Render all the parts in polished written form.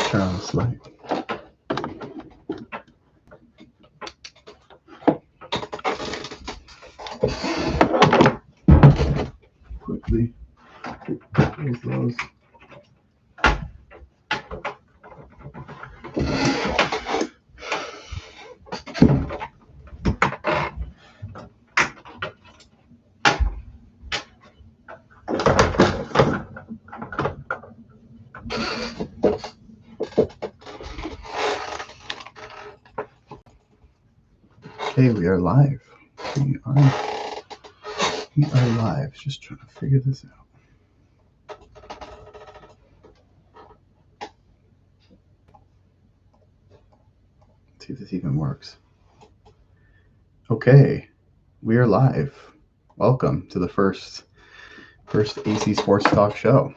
Turn on this light. Quickly close those. Okay, we are live. We are live. Just trying to figure this out. Let's see if this even works. Okay, we are live. Welcome to the first AC Sports Talk show.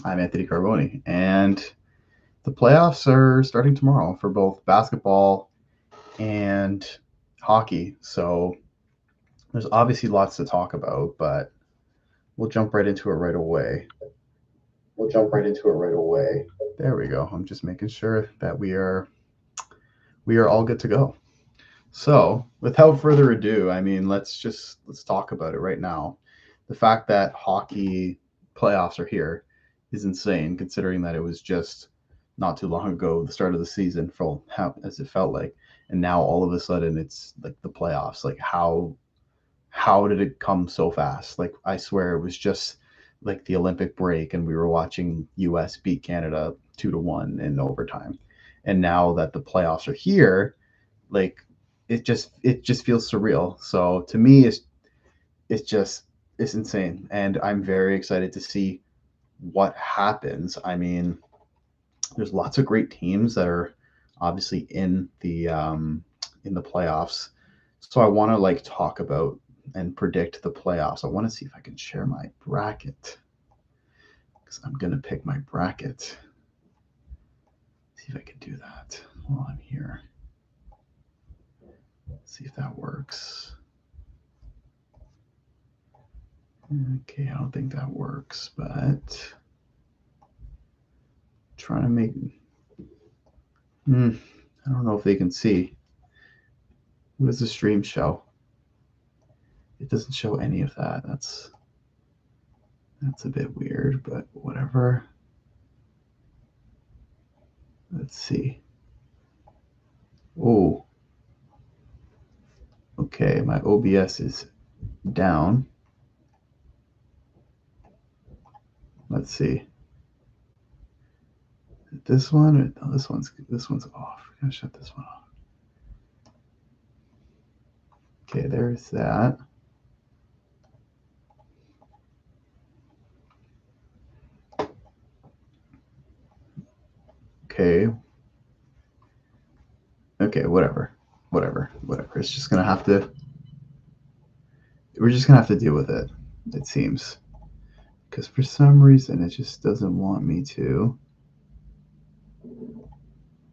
I'm Anthony Carbone, and the playoffs are starting tomorrow for both basketball and hockey. So there's obviously lots to talk about, but we'll jump right into it right away. There we go. I'm just making sure that we are all good to go. So without further ado, I mean, let's talk about it right now. The fact that hockey playoffs are here is insane, considering that it was just not too long ago, the start of the season, for as it felt like, and now all of a sudden it's like the playoffs. Like how did it come so fast? Like I swear it was just like the Olympic break, and we were watching US beat Canada 2-1 in overtime, and now that the playoffs are here, like it just feels surreal. So to me, it's insane, and I'm very excited to see what happens. I mean, there's lots of great teams that are obviously in the playoffs. So I want to like talk about and predict the playoffs. I want to see if I can share my bracket, because I'm gonna pick my bracket. See if I can do that while I'm here. See if that works. Okay, I don't think that works, but trying to make. I don't know if they can see. What does the stream show? It doesn't show any of that. That's a bit weird, but whatever. Let's see. Oh. Okay, my OBS is down. Let's see. This one? No, this one's off. We're gonna shut this one off. Okay, there's that. Okay. Okay, whatever. It's just gonna have to. We're just gonna have to deal with it. It seems, because for some reason it just doesn't want me to.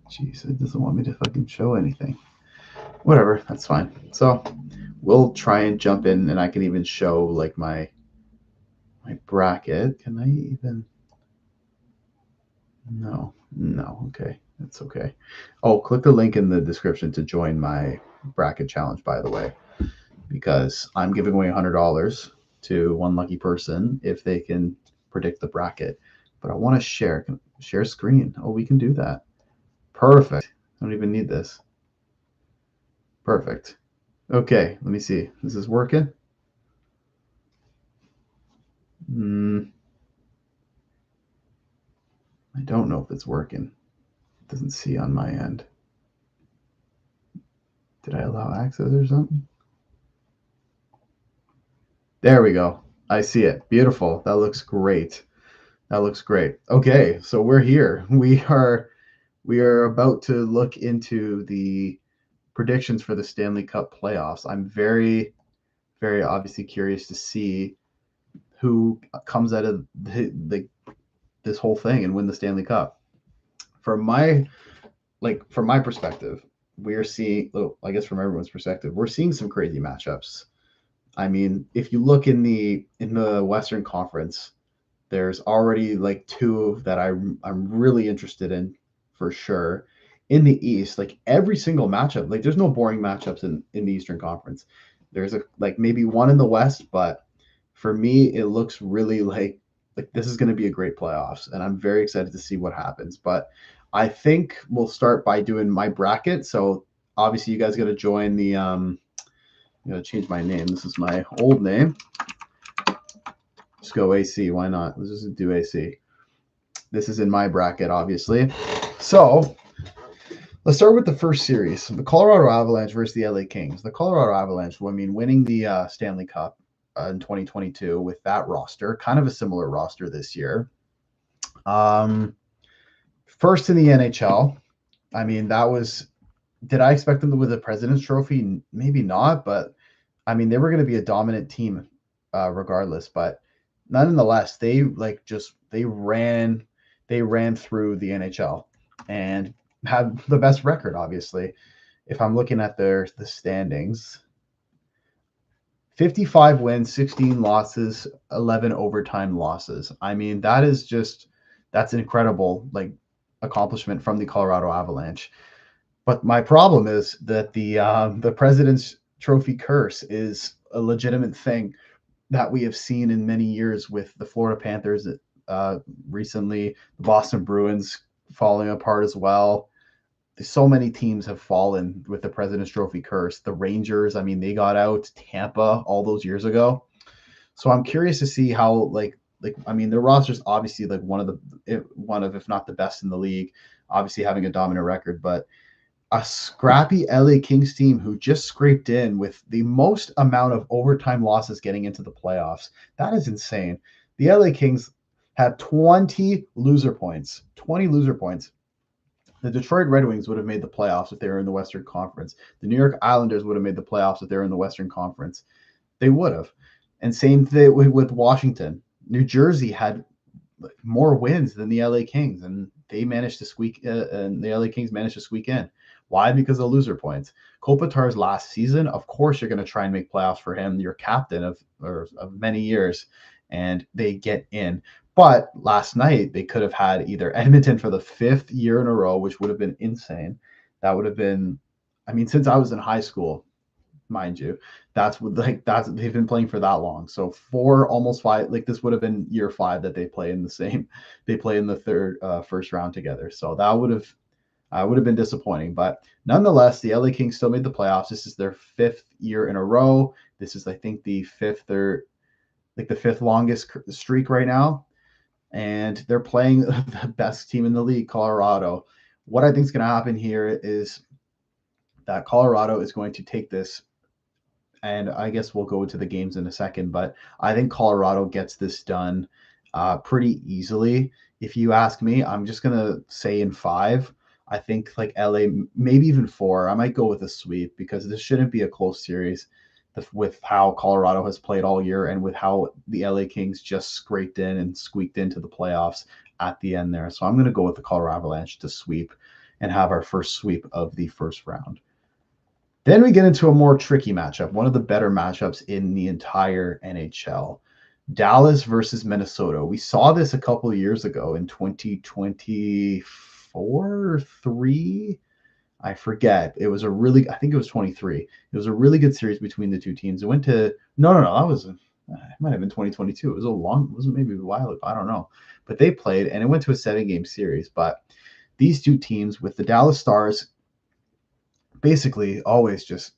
Jeez, it doesn't want me to fucking show anything. Whatever, that's fine. So we'll try and jump in, and I can even show like my bracket. Can I even? No. Okay, that's okay. Oh, click the link in the description to join my bracket challenge, by the way, because I'm giving away $100 to one lucky person if they can predict the bracket. But I want to share screen. Oh, we can do that. Perfect. I don't even need this. Perfect. Okay, let me see. Is this working? I don't know if it's working. It doesn't see on my end. Did I allow access or something? There we go. I see it. Beautiful. That looks great. Okay, so we're here. We are about to look into the predictions for the Stanley Cup playoffs. I'm very, very obviously curious to see who comes out of this whole thing and win the Stanley Cup. From my perspective, we are seeing, I guess from everyone's perspective, we're seeing some crazy matchups. I mean, if you look in the Western Conference, there's already like two that I'm really interested in for sure. In the East, like every single matchup, like there's no boring matchups in the Eastern Conference. There's like maybe one in the West, but for me, it looks really like this is going to be a great playoffs, and I'm very excited to see what happens. But I think we'll start by doing my bracket. So obviously, you guys got to join the. I'm gonna change my name. This is my old name. Let's go AC. Why not? Let's just do AC. This is in my bracket, obviously. So let's start with the first series: the Colorado Avalanche versus the LA Kings. The Colorado Avalanche, I mean, winning the Stanley Cup in 2022 with that roster, kind of a similar roster this year. First in the NHL. I mean, that was. Did I expect them to win the President's Trophy? Maybe not, but I mean, they were going to be a dominant team, regardless. But nonetheless, they ran through the NHL and had the best record. Obviously, if I'm looking at the standings, 55 wins, 16 losses, 11 overtime losses. I mean, that's an incredible accomplishment from the Colorado Avalanche. But my problem is that the President's Trophy curse is a legitimate thing that we have seen in many years with the Florida Panthers recently, the Boston Bruins falling apart as well. So many teams have fallen with the President's Trophy curse. The Rangers, I mean, they got out. Tampa all those years ago. So I'm curious to see how I mean, their roster's obviously like one of if not the best in the league, obviously having a dominant record, but a scrappy LA Kings team who just scraped in with the most amount of overtime losses getting into the playoffs. That is insane. The LA Kings had 20 loser points. 20 loser points. The Detroit Red Wings would have made the playoffs if they were in the Western Conference. The New York Islanders would have made the playoffs if they were in the Western Conference. They would have. And same thing with Washington. New Jersey had more wins than the LA Kings, and they managed to squeak. And the LA Kings managed to squeak in. Why? Because of loser points. Kopitar's last season, of course, you're going to try and make playoffs for him. Your captain of many years, and they get in. But last night they could have had either Edmonton for the 5th year in a row, which would have been insane. That would have been, I mean, since I was in high school, mind you, that's they've been playing for that long. So 4, almost 5, this would have been year 5 that they play in the first round together. So that would have been disappointing, but nonetheless, the LA Kings still made the playoffs. This is their 5th year in a row. This is, I think, the fifth longest streak right now, and they're playing the best team in the league, Colorado. What I think is going to happen here is that Colorado is going to take this, and I guess we'll go into the games in a second, but I think Colorado gets this done pretty easily. If you ask me, I'm just going to say in 5. I think LA, maybe even 4. I might go with a sweep because this shouldn't be a close series with how Colorado has played all year and with how the LA Kings just scraped in and squeaked into the playoffs at the end there. So I'm going to go with the Colorado Avalanche to sweep and have our first sweep of the first round. Then we get into a more tricky matchup, one of the better matchups in the entire NHL. Dallas versus Minnesota. We saw this a couple of years ago in 2024 or 3. I forget. I think it was 23. It was a really good series between the two teams. It went to, no, it might have been 2022. It was maybe a while ago. I don't know. But they played and it went to a 7-game series. But these two teams with the Dallas Stars basically always just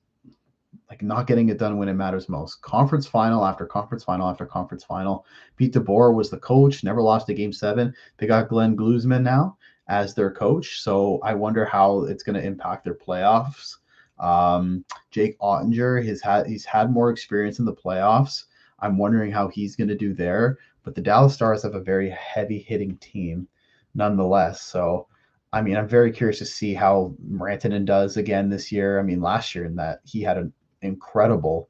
not getting it done when it matters most. Conference final after conference final after conference final. Pete DeBoer was the coach, never lost a game 7. They got Glenn Glusman now as their coach, so I wonder how it's going to impact their playoffs. Jake Ottinger, he's had more experience in the playoffs. I'm wondering how he's going to do there. But the Dallas Stars have a very heavy-hitting team nonetheless. So I mean, I'm very curious to see how Rantanen does again this year. I mean, last year in that he had an incredible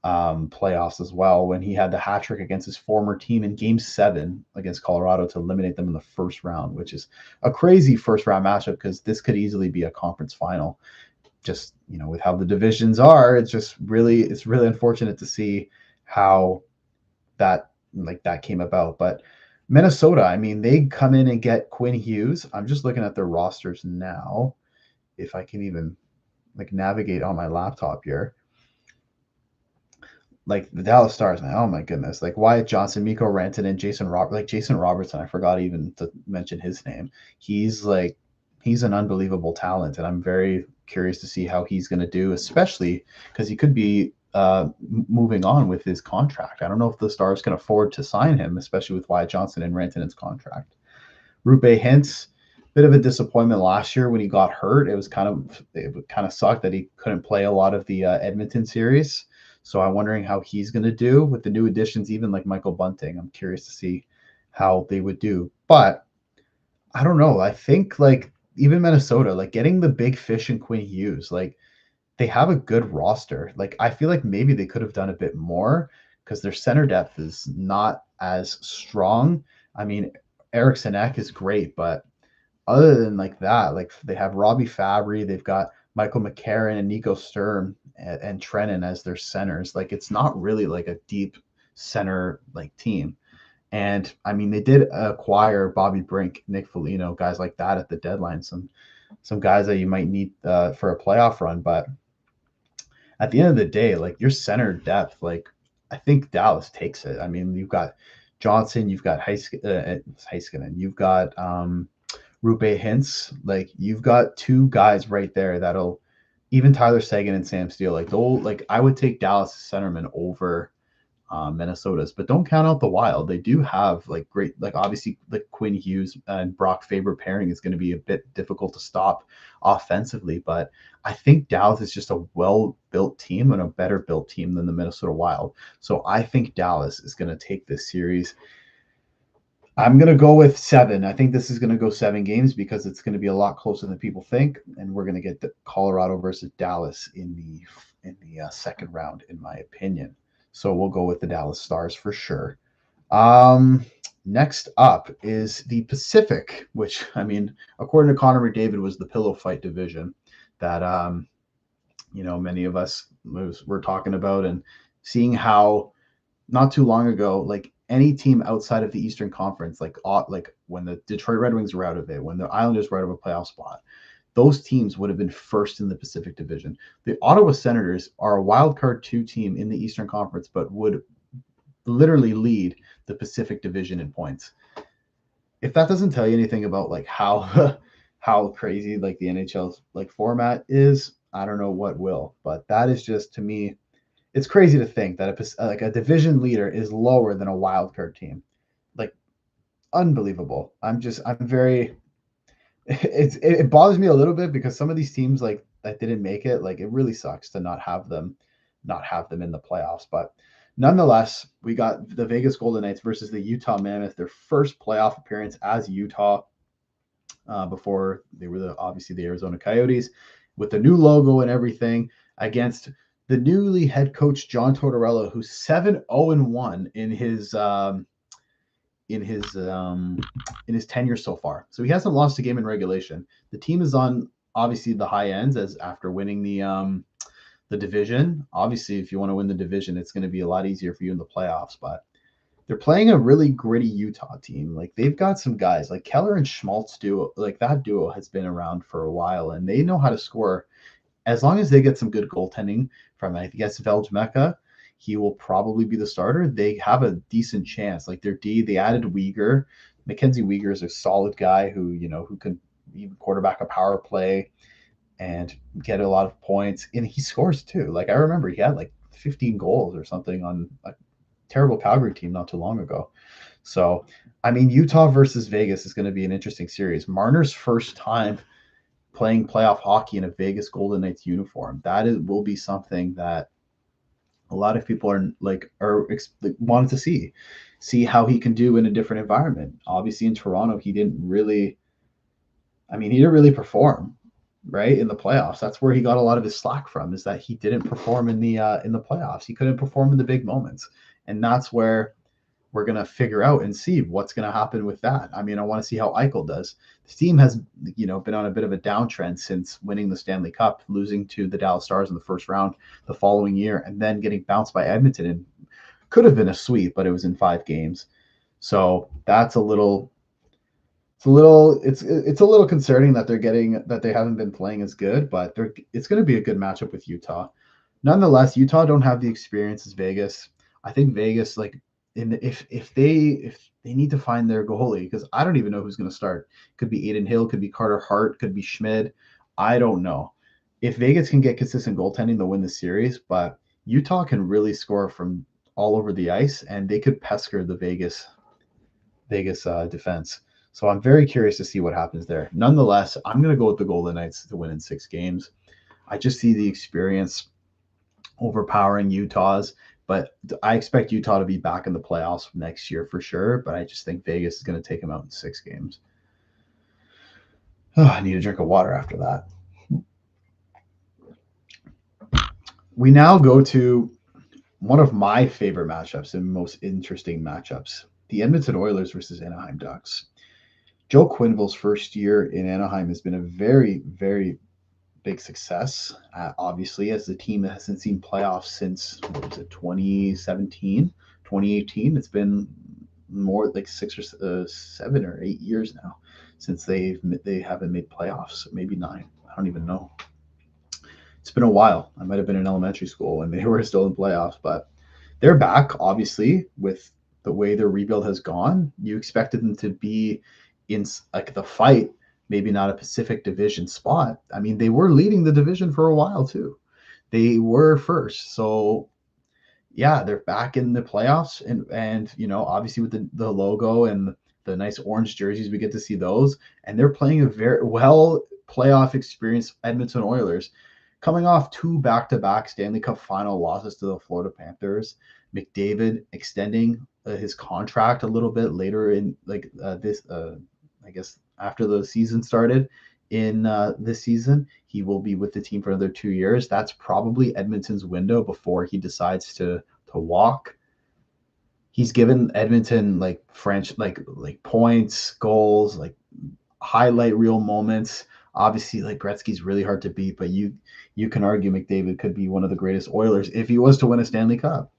playoffs as well when he had the hat trick against his former team in Game 7 against Colorado to eliminate them in the first round, which is a crazy first round matchup because this could easily be a conference final. Just with how the divisions are, it's really unfortunate to see how that came about. But Minnesota, I mean, they come in and get Quinn Hughes. I'm just looking at their rosters now, if I can even like navigate on my laptop here. Like the Dallas Stars, man, oh my goodness. Like Wyatt Johnson, Mikko Rantanen, Jason Robertson, I forgot even to mention his name. He's like he's an unbelievable talent, and I'm very curious to see how he's going to do, especially because he could be moving on with his contract. I don't know if the Stars can afford to sign him, especially with Wyatt Johnson and Rantanen's contract. Rupe Hintz, bit of a disappointment last year when he got hurt. It kind of sucked that he couldn't play a lot of the Edmonton series. So I'm wondering how he's going to do with the new additions, even like Michael Bunting. I'm curious to see how they would do. But I don't know. I think like even Minnesota, like getting the big fish in Quinn Hughes, like they have a good roster. Like I feel like maybe they could have done a bit more because their center depth is not as strong. I mean, Eriksson Ek is great, but other than like that, like they have Robbie Fabry, they've got Michael McCarron and Nico Sturm and Trennan as their centers. Like it's not really like a deep center like team. And I mean, they did acquire Bobby Brink, Nick Foligno, guys like that at the deadline. Some guys that you might need for a playoff run. But at the end of the day, like your center depth, like I think Dallas takes it. I mean, you've got Johnson, you've got Heiskanen, you've got Rupe Hintz. Like you've got two guys right there that'll even Tyler Seguin and Sam Steele. Like I would take Dallas centerman over Minnesota's, but don't count out the Wild. They do have like great, like obviously like Quinn Hughes and Brock Faber pairing is going to be a bit difficult to stop offensively, but I think Dallas is just a well-built team and a better built team than the Minnesota Wild. So I think Dallas is going to take this series. I'm going to go with 7. I think this is going to go 7 games because it's going to be a lot closer than people think, and we're going to get the Colorado versus Dallas in the second round, in my opinion. So we'll go with the Dallas Stars for sure. Next up is the Pacific, which I mean, according to Connor McDavid, was the pillow fight division that many of us were talking about and seeing how not too long ago, like any team outside of the Eastern Conference, like when the Detroit Red Wings were out of it, when the Islanders were out of a playoff spot, those teams would have been first in the Pacific Division. The Ottawa Senators are a wild card 2 team in the Eastern Conference, but would literally lead the Pacific Division in points. If that doesn't tell you anything about like how how crazy like the NHL's like format is, I don't know what will. But that is just to me, it's crazy to think that a division leader is lower than a wild card team. Like unbelievable. I'm very it bothers me a little bit because some of these teams like that didn't make it, like it really sucks to not have them in the playoffs. But nonetheless, we got the Vegas Golden Knights versus the Utah Mammoth, their first playoff appearance as Utah. Before they were obviously the Arizona Coyotes, with the new logo and everything, against the newly head coach John Tortorella, who's 7-0-1 in his tenure so far. So he hasn't lost a game in regulation. The team is on obviously the high ends as after winning the division. Obviously, if you want to win the division, it's going to be a lot easier for you in the playoffs. But they're playing a really gritty Utah team. Like they've got some guys like Keller and Schmaltz duo. Like that duo has been around for a while, and they know how to score. As long as they get some good goaltending from, I guess, Veljmeka, he will probably be the starter. They have a decent chance. Like their D, they added Uyghur. Mackenzie Uyghur is a solid guy who can even quarterback a power play and get a lot of points. And he scores too. Like I remember he had like 15 goals or something on a terrible Calgary team not too long ago. So, I mean, Utah versus Vegas is going to be an interesting series. Marner's first time playing playoff hockey in a Vegas Golden Knights uniform. Will be something that a lot of people are wanted to see how he can do in a different environment. Obviously, in Toronto, he didn't really perform right in the playoffs. That's where he got a lot of his slack from, is that he didn't perform in the playoffs. He couldn't perform in the big moments, and that's where we're going to figure out and see what's going to happen with that. I mean, I want to see how Eichel does. The team has, been on a bit of a downtrend since winning the Stanley Cup, losing to the Dallas Stars in the first round the following year, and then getting bounced by Edmonton. And could have been a sweep, but it was in 5 games. So that's it's a little concerning that they haven't been playing as good, but it's going to be a good matchup with Utah. Nonetheless, Utah don't have the experience as Vegas. I think Vegas, like, if they need to find their goalie, because I don't even know who's going to start. Could be Aiden Hill, could be Carter Hart, could be Schmid. I don't know. If Vegas can get consistent goaltending, they'll win the series. But Utah can really score from all over the ice, and they could pester the Vegas defense. So I'm very curious to see what happens there. Nonetheless, I'm going to go with the Golden Knights to win in 6 games. I just see the experience overpowering Utah's, but I expect Utah to be back in the playoffs next year for sure. But I just think Vegas is going to take them out in 6 games. Oh, I need a drink of water after that. We now go to one of my favorite matchups and most interesting matchups, the Edmonton Oilers versus Anaheim Ducks. Joe Quenneville's first year in Anaheim has been a very, very big success, obviously, as the team that hasn't seen playoffs since, what was it, 2017, 2018. It's been more like 6 or 7 or 8 years now since they haven't made playoffs, maybe 9. I don't even know. It's been a while. I might have been in elementary school when they were still in playoffs, but they're back, obviously, with the way their rebuild has gone. You expected them to be in like the fight, maybe not a Pacific Division spot. I mean, they were leading the division for a while too. They were first. So yeah, they're back in the playoffs, and obviously with the logo and the nice orange jerseys, we get to see those. And they're playing a very well playoff experienced Edmonton Oilers, coming off 2 back-to-back Stanley Cup final losses to the Florida Panthers. McDavid extending his contract a little bit later in I guess after the season started in this season. He will be with the team for another 2 years. That's probably Edmonton's window before he decides to walk. He's given Edmonton like French like points, goals, like highlight reel moments. Obviously, like Gretzky's really hard to beat, but you can argue McDavid could be one of the greatest Oilers if he was to win a Stanley Cup.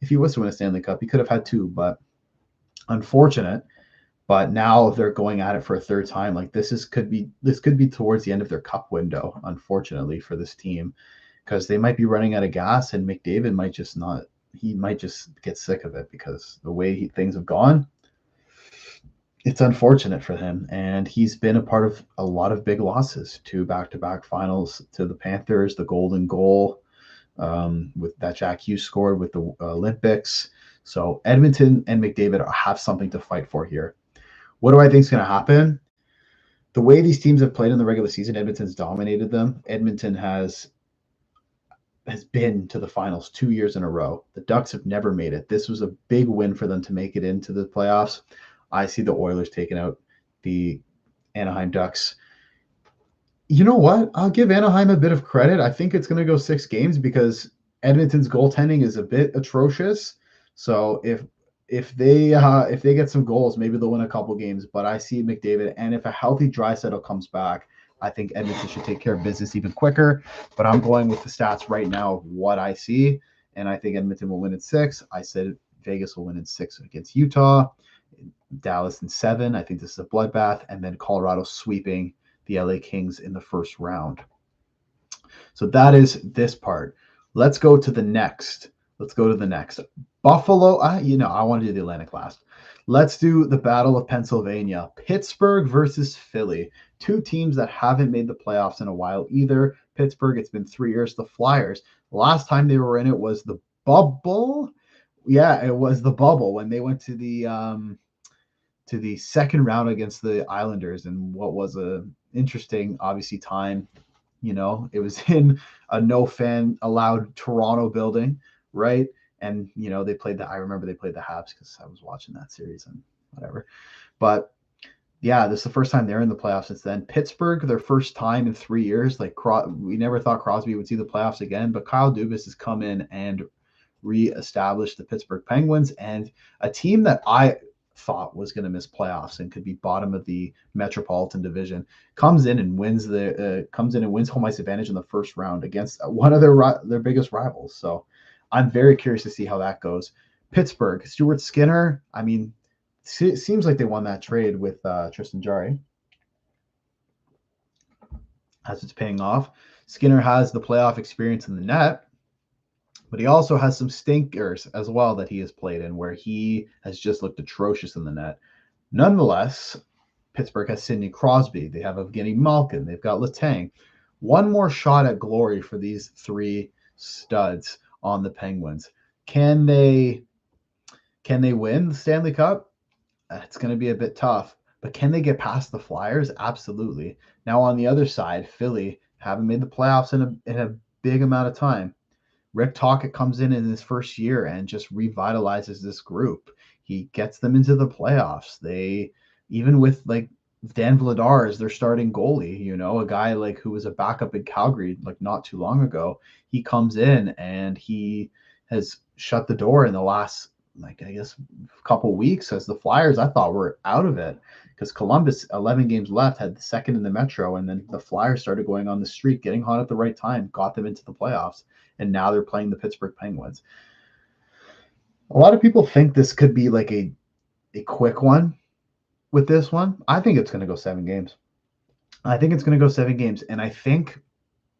If he was to win a Stanley Cup, he could have had 2, but unfortunate. But now they're going at it for a third time. Like could be towards the end of their cup window, unfortunately, for this team, because they might be running out of gas, and McDavid might just not. He might just get sick of it because the way things have gone. It's unfortunate for him, and he's been a part of a lot of big losses, 2 back-to-back finals to the Panthers, the golden goal with that Jack Hughes scored with the Olympics. So Edmonton and McDavid have something to fight for here. What do I think is going to happen? The way these teams have played in the regular season, Edmonton's dominated them. Edmonton has been to the finals 2 years in a row. The Ducks have never made it. This was a big win for them to make it into the playoffs. I see the Oilers taking out the Anaheim Ducks. You know what? I'll give Anaheim a bit of credit. I think it's going to go 6 games because Edmonton's goaltending is a bit atrocious. So if they get some goals, maybe they'll win a couple games. But I see McDavid, and if a healthy Draisaitl comes back, I think Edmonton should take care of business even quicker. But I'm going with the stats right now of what I see, and I think Edmonton will win in 6. I said Vegas will win in 6 against Utah, Dallas in 7. I think this is a bloodbath, and then Colorado sweeping the LA Kings in the first round. So that is this part. Let's go to the next. Buffalo, I want to do the Atlantic last. Let's do the Battle of Pennsylvania. Pittsburgh versus Philly. 2 teams that haven't made the playoffs in a while either. Pittsburgh, it's been 3 years. The Flyers, last time they were in it was the bubble. Yeah, it was the bubble when they went to the second round against the Islanders, and what was a interesting, obviously, time. It was in a no fan allowed Toronto building, right? And I remember they played the Habs because I was watching that series and whatever. But yeah, this is the first time they're in the playoffs since then. Pittsburgh, their first time in 3 years. Like we never thought Crosby would see the playoffs again, but Kyle Dubas has come in and reestablished the Pittsburgh Penguins, and a team that I thought was going to miss playoffs and could be bottom of the Metropolitan Division comes in and wins home ice advantage in the first round against one of their biggest rivals. So I'm very curious to see how that goes. Pittsburgh, Stuart Skinner, I mean, seems like they won that trade with Tristan Jarry, as it's paying off. Skinner has the playoff experience in the net, but he also has some stinkers as well that he has played in where he has just looked atrocious in the net. Nonetheless, Pittsburgh has Sidney Crosby. They have Evgeny Malkin. They've got Letang. One more shot at glory for these three studs on the Penguins. Can they win the Stanley Cup? It's going to be a bit tough. But can they get past the Flyers? Absolutely. Now on the other side, Philly haven't made the playoffs in a big amount of time. Rick Tocchet comes in his first year and just revitalizes this group. He gets them into the playoffs. They, even with like Dan Vladar as their starting goalie, you know, a guy like who was a backup in Calgary like not too long ago, he comes in and he has shut the door in the last, like, I guess, couple weeks as the Flyers, I thought, were out of it because Columbus, 11 games left, had the second in the Metro, and then the Flyers started going on the streak, getting hot at the right time, got them into the playoffs, and now they're playing the Pittsburgh Penguins. A lot of people think this could be like a quick one with this one. I think it's going to go 7 games. I think it's going to go 7 games, and I think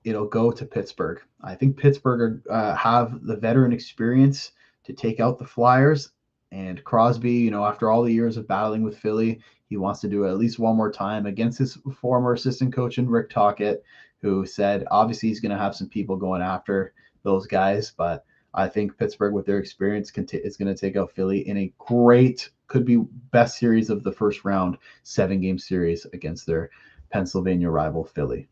it'll go to Pittsburgh. I think Pittsburgh have the veteran experience to take out the Flyers. And Crosby, you know, after all the years of battling with Philly, he wants to do it at least one more time against his former assistant coach in Rick Tocchet, who said obviously he's going to have some people going after those guys. But I think Pittsburgh, with their experience, is going to take out Philly in a great, could be best series of the first round, 7-game series against their Pennsylvania rival Philly.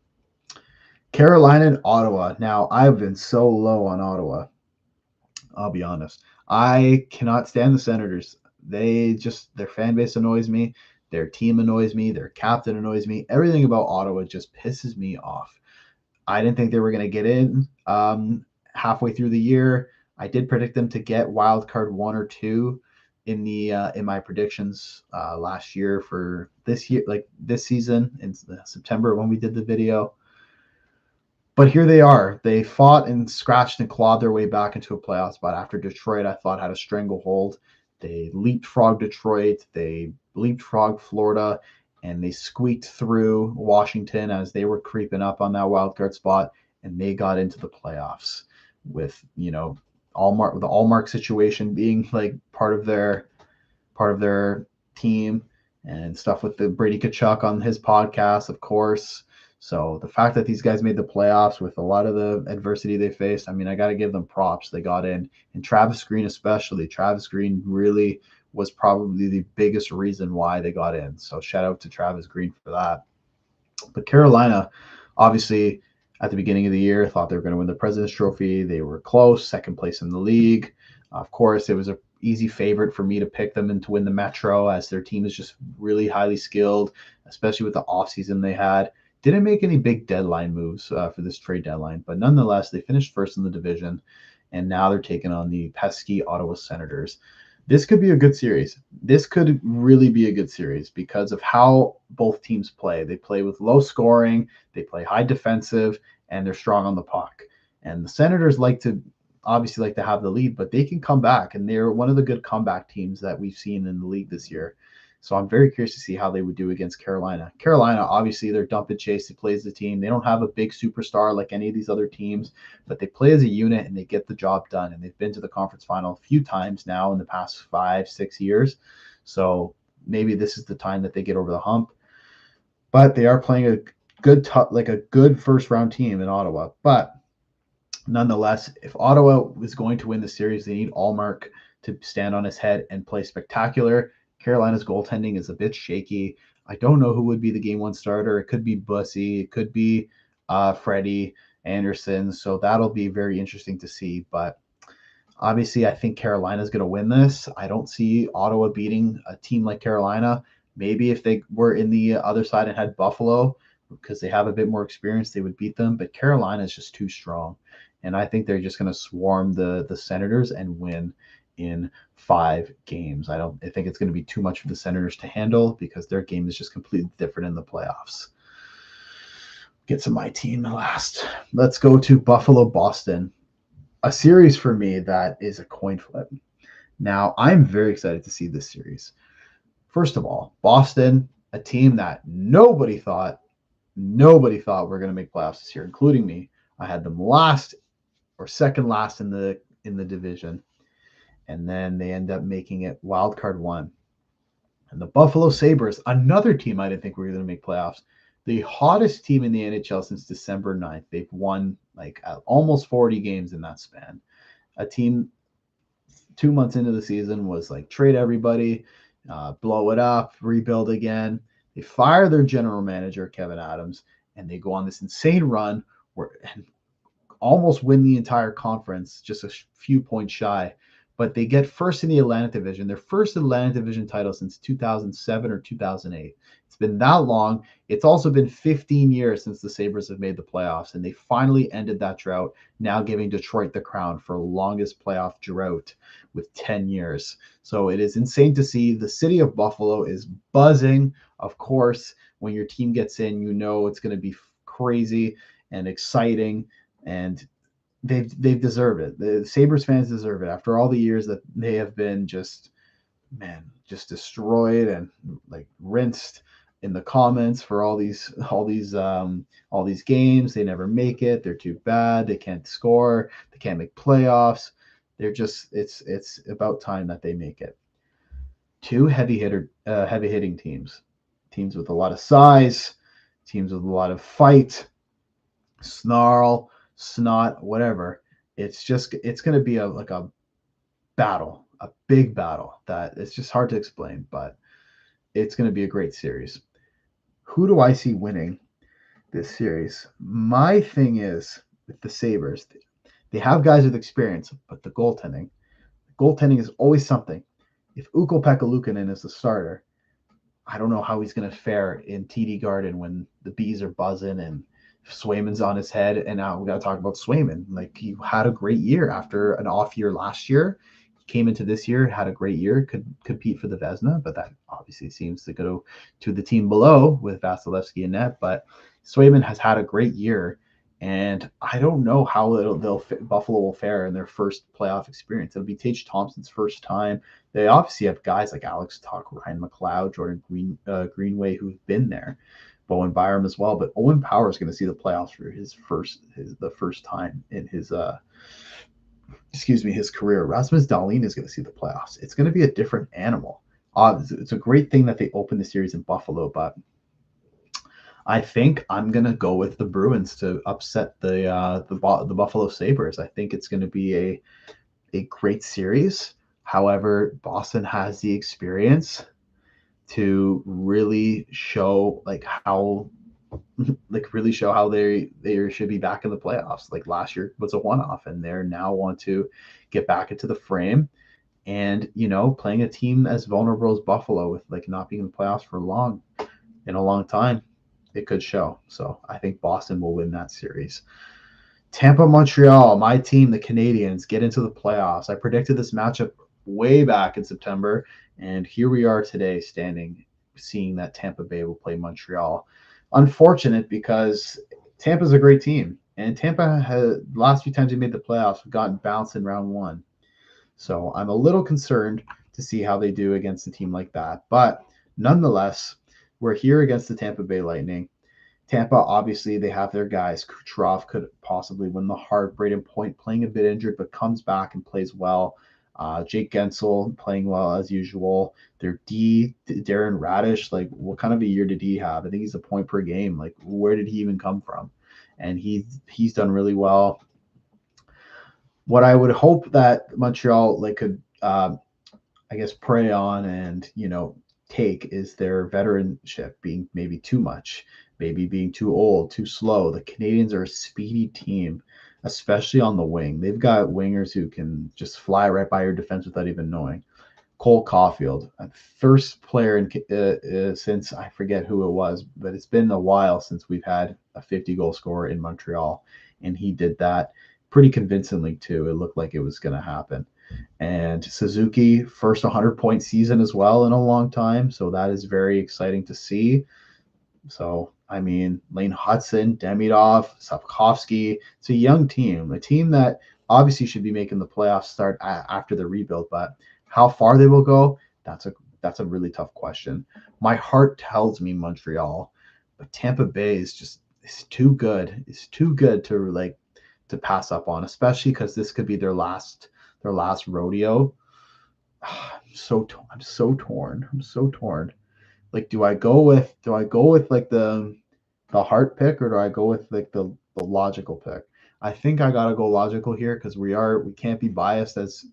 Carolina and Ottawa. Now, I've been so low on Ottawa. I'll be honest. I cannot stand the Senators. Their fan base annoys me. Their team annoys me. Their captain annoys me. Everything about Ottawa just pisses me off. I didn't think they were going to get in halfway through the year. I did predict them to get wild card 1 or 2 in my predictions last year for this year, like this season in September when we did the video. But here they are. They fought and scratched and clawed their way back into a playoff spot after Detroit, I thought, had a stranglehold. They leapfrogged Detroit. They leapfrogged Florida. And they squeaked through Washington as they were creeping up on that wild card spot. And they got into the playoffs with, you know, the Allmark situation being like part of their team and stuff with the Brady Tkachuk on his podcast, of course. So the fact that these guys made the playoffs with a lot of the adversity they faced, I mean, I got to give them props. They got in. And Travis Green especially. Travis Green really was probably the biggest reason why they got in. So shout out to Travis Green for that. But Carolina, obviously, at the beginning of the year, thought they were going to win the President's Trophy. They were close, second place in the league. Of course, it was an easy favorite for me to pick them and to win the Metro, as their team is just really highly skilled, especially with the offseason they had. Didn't make any big deadline moves for this trade deadline, but nonetheless, they finished first in the division, and now they're taking on the pesky Ottawa Senators. This could be a good series. This could really be a good series because of how both teams play. They play with low scoring, they play high defensive, and they're strong on the puck. And the Senators obviously like to have the lead, but they can come back, and they're one of the good comeback teams that we've seen in the league this year. So I'm very curious to see how they would do against Carolina. Carolina, obviously, they're dump and chase. They play as a team. They don't have a big superstar like any of these other teams, but they play as a unit and they get the job done. And they've been to the conference final a few times now in the past 5-6 years. So maybe this is the time that they get over the hump. But they are playing a good first round team in Ottawa. But nonetheless, if Ottawa is going to win the series, they need Allmark to stand on his head and play spectacular. Carolina's goaltending is a bit shaky. I don't know who would be the game 1 starter. It could be Bussy. It could be Freddie Anderson. So that'll be very interesting to see. But obviously, I think Carolina's going to win this. I don't see Ottawa beating a team like Carolina. Maybe if they were in the other side and had Buffalo, because they have a bit more experience, they would beat them. But Carolina is just too strong. And I think they're just going to swarm the Senators and win in 5 games. I think it's going to be too much for the Senators to handle because their game is just completely different in the playoffs. Get to my team last. Let's go to Buffalo-Boston. A series for me that is a coin flip. Now, I'm very excited to see this series. First of all, Boston, a team that nobody thought were going to make playoffs this year, including me. I had them last or second last in the division, and then they end up making it wild card one. And the Buffalo Sabres, another team I didn't think we were going to make playoffs, the hottest team in the NHL since December 9th. They've won like almost 40 games in that span. A team 2 months into the season was like trade everybody, blow it up, rebuild again. They fire their general manager, Kevin Adams, and they go on this insane run where and almost win the entire conference, just a few points shy. But they get first in the Atlantic Division, their first Atlantic Division title since 2007 or 2008. It's been that long. It's also been 15 years since the Sabres have made the playoffs, and they finally ended that drought, now giving Detroit the crown for longest playoff drought with 10 years. So it is insane to see. The city of Buffalo is buzzing. Of course, when your team gets in, you know it's going to be crazy and exciting, and they've deserved it. The Sabres fans deserve it after all the years that they have been just destroyed and like rinsed in the comments for all these games. They never make it. They're too bad. They can't score. They can't make playoffs. They're just it's about time that they make it. Two heavy hitting teams with a lot of size, teams with a lot of fight, snarl, snot, whatever. It's going to be a battle, a big battle that it's just hard to explain, but it's going to be a great series. Who do I see winning this series? My thing is with the Sabres, they have guys with experience, but the goaltending is always something. If Ukko-Pekka Luukkonen is the starter, I don't know how he's going to fare in TD Garden when the bees are buzzing and Swayman's on his head. And now we got to talk about Swayman. Like, he had a great year after an off year last year. He came into this year, had a great year, could compete for the Vezina, but that obviously seems to go to the team below with Vasilevsky and net. But Swayman has had a great year, and I don't know how Buffalo will fare in their first playoff experience. It'll be Tage Thompson's first time. They obviously have guys like Alex Tuch, Ryan McLeod, Jordan Greenway, who've been there. Bowen Byram as well, but Owen Power is going to see the playoffs for the first time in his career. Rasmus Dahlin is going to see the playoffs. It's going to be a different animal. It's a great thing that they opened the series in Buffalo, but I think I'm going to go with the Bruins to upset the Buffalo Sabres. I think it's going to be a great series. However, Boston has the experience to really show how they should be back in the playoffs. Like last year was a one-off, and they're now want to get back into the frame. And playing a team as vulnerable as Buffalo with like not being in the playoffs for a long time, it could show. So I think Boston will win that series. Tampa, Montreal, my team, the Canadiens, get into the playoffs. I predicted this matchup way back in September, and here we are today seeing that Tampa Bay will play Montreal. Unfortunate, because Tampa's a great team, and Tampa has last few times they made the playoffs gotten bounced in round one. So I'm a little concerned to see how they do against a team like that. But nonetheless, we're here against the Tampa Bay Lightning. Tampa, obviously, they have their guys. Kucherov could possibly win the Hart. Braden Point playing a bit injured, but comes back and plays well. Jake Gensel playing well as usual. Their D, Darren Radish, like, what kind of a year did he have? I think he's a point per game. Like, where did he even come from? And he's done really well. What I would hope that Montreal could, prey on and take is their veteranship being maybe too much, maybe being too old, too slow. The Canadiens are a speedy team, especially on the wing. They've got wingers who can just fly right by your defense without even knowing. Cole Caulfield, first player since I forget who it was, but it's been a while since we've had a 50-goal scorer in Montreal, and he did that pretty convincingly too. It looked like it was going to happen. And Suzuki, first 100-point season as well in a long time, so that is very exciting to see. So, I mean, Lane Hudson, Demidov, Sapkowski, it's a young team, a team that obviously should be making the playoffs start after the rebuild, but how far they will go, that's that's a really tough question. My heart tells me Montreal, but Tampa Bay is too good. It's too good to pass up on, especially because this could be their last rodeo. I'm so torn. I'm so torn. Like, do I go with like the heart pick, or do I go with like the logical pick? I think I gotta go logical here because we can't be biased as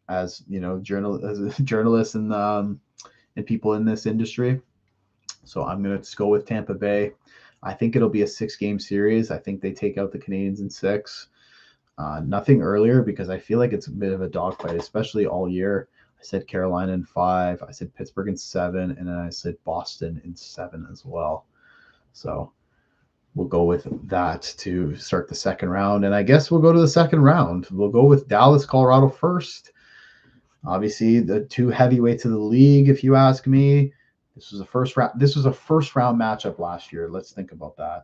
as journalists and people in this industry. So I'm gonna just go with Tampa Bay. I think it'll be a 6-game series. I think they take out the Canadians in 6. Nothing earlier because I feel like it's a bit of a dogfight, especially all year. I said Carolina in 5. I said Pittsburgh in 7, and then I said Boston in 7 as well. So we'll go with that to start the second round. And I guess we'll go to the second round. We'll go with Dallas, Colorado first. Obviously, the 2 heavyweights of the league, if you ask me. This was a first round matchup last year. Let's think about that.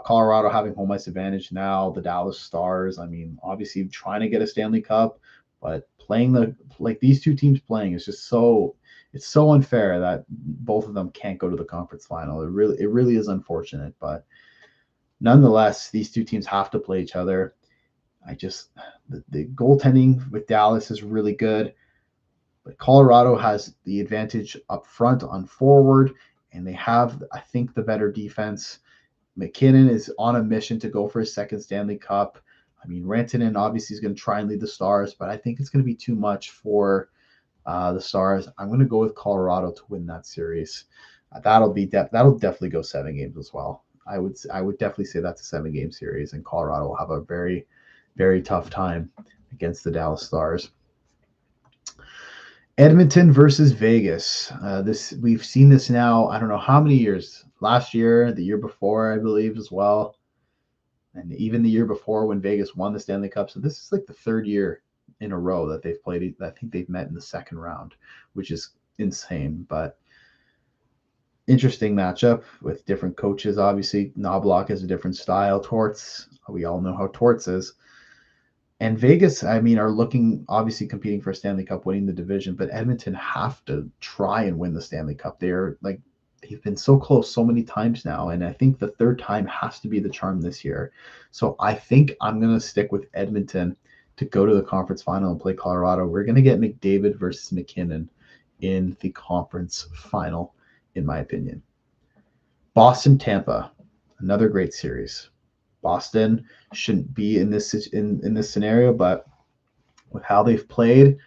Colorado having home ice advantage now. The Dallas Stars, I mean, obviously trying to get a Stanley Cup, but playing these 2 teams playing is just it's so unfair that both of them can't go to the conference final. It really is unfortunate, but nonetheless, these 2 teams have to play each other. The goaltending with Dallas is really good, but Colorado has the advantage up front on forward, and they have, I think, the better defense. McKinnon is on a mission to go for his second Stanley Cup. I mean, Rantanen obviously is going to try and lead the Stars, but I think it's going to be too much for the Stars. I'm going to go with Colorado to win that series. That'll definitely go 7 games as well. I would definitely say that's a 7-game series, and Colorado will have a very, very tough time against the Dallas Stars. Edmonton versus Vegas. We've seen this now, I don't know how many years. Last year, the year before, I believe, as well. And even the year before when Vegas won the Stanley Cup. So this is like the 3rd year in a row that they've played. I think they've met in the second round, which is insane. But interesting matchup with different coaches. Obviously, Knobloch has a different style. Torts, we all know how Torts is. And Vegas, I mean, are obviously competing for a Stanley Cup, winning the division, but Edmonton have to try and win the Stanley Cup. They've been so close so many times now, and I think the 3rd time has to be the charm this year. So I think I'm going to stick with Edmonton to go to the conference final and play Colorado. We're going to get McDavid versus McKinnon in the conference final, in my opinion. Boston, Tampa, another great series. Boston shouldn't be in this scenario, but with how they've played,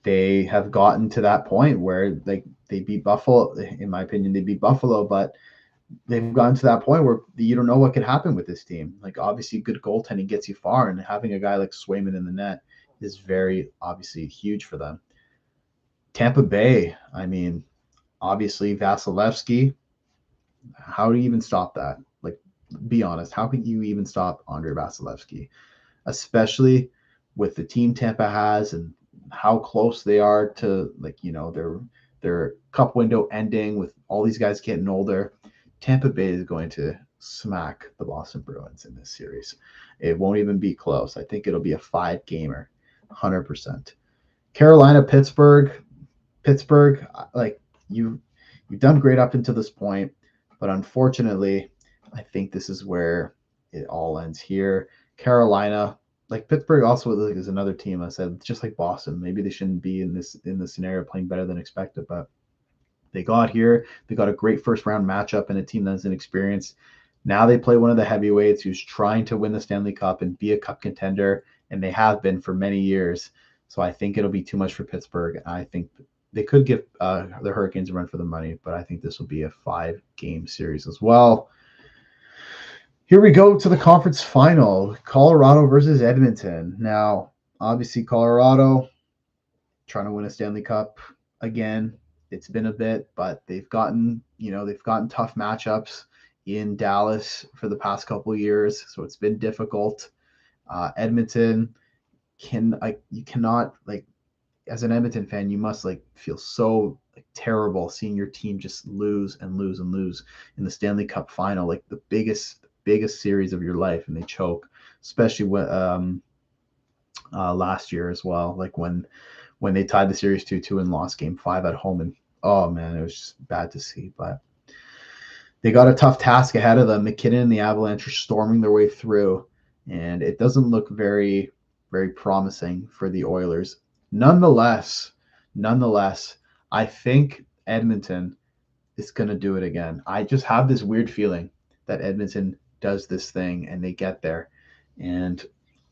they have gotten to that point where they beat Buffalo. In my opinion, they beat Buffalo, but they've gotten to that point where you don't know what could happen with this team. Like, obviously, good goaltending gets you far, and having a guy like Swayman in the net is very obviously huge for them. Tampa Bay, I mean, obviously Vasilevsky. How do you even stop that? Like, be honest, how can you even stop Andrei Vasilevsky, especially with the team Tampa has and how close they are to, their cup window ending with all these guys getting older? Tampa Bay is going to smack the Boston Bruins in this series. It won't even be close. I think it'll be a 5-gamer, 100%. Carolina, Pittsburgh, like, you've done great up until this point, but unfortunately, I think this is where it all ends here. Carolina, like Pittsburgh, also is another team. I said, just like Boston, maybe they shouldn't be in this scenario playing better than expected, but they got here. They got a great first round matchup and a team that's inexperienced. Now they play one of the heavyweights who's trying to win the Stanley Cup and be a cup contender, and they have been for many years. So I think it'll be too much for Pittsburgh. I think they could give the Hurricanes a run for the money, but I think this will be a 5-game series as well. Here we go to the conference final, Colorado versus Edmonton. Now, obviously, Colorado trying to win a Stanley Cup again. It's been a bit, but they've gotten tough matchups in Dallas for the past couple of years, so it's been difficult. Edmonton you cannot, as an Edmonton fan, you must feel so terrible seeing your team just lose and lose and lose in the Stanley Cup final, like the biggest series of your life, and they choke, especially last year as well, like when they tied the series 2-2 and lost Game 5 at home oh man, it was just bad to see. But they got a tough task ahead of them. McKinnon and the Avalanche are storming their way through, and it doesn't look very, very promising for the Oilers. Nonetheless, I think Edmonton is going to do it again. I just have this weird feeling that Edmonton does this thing and they get there, and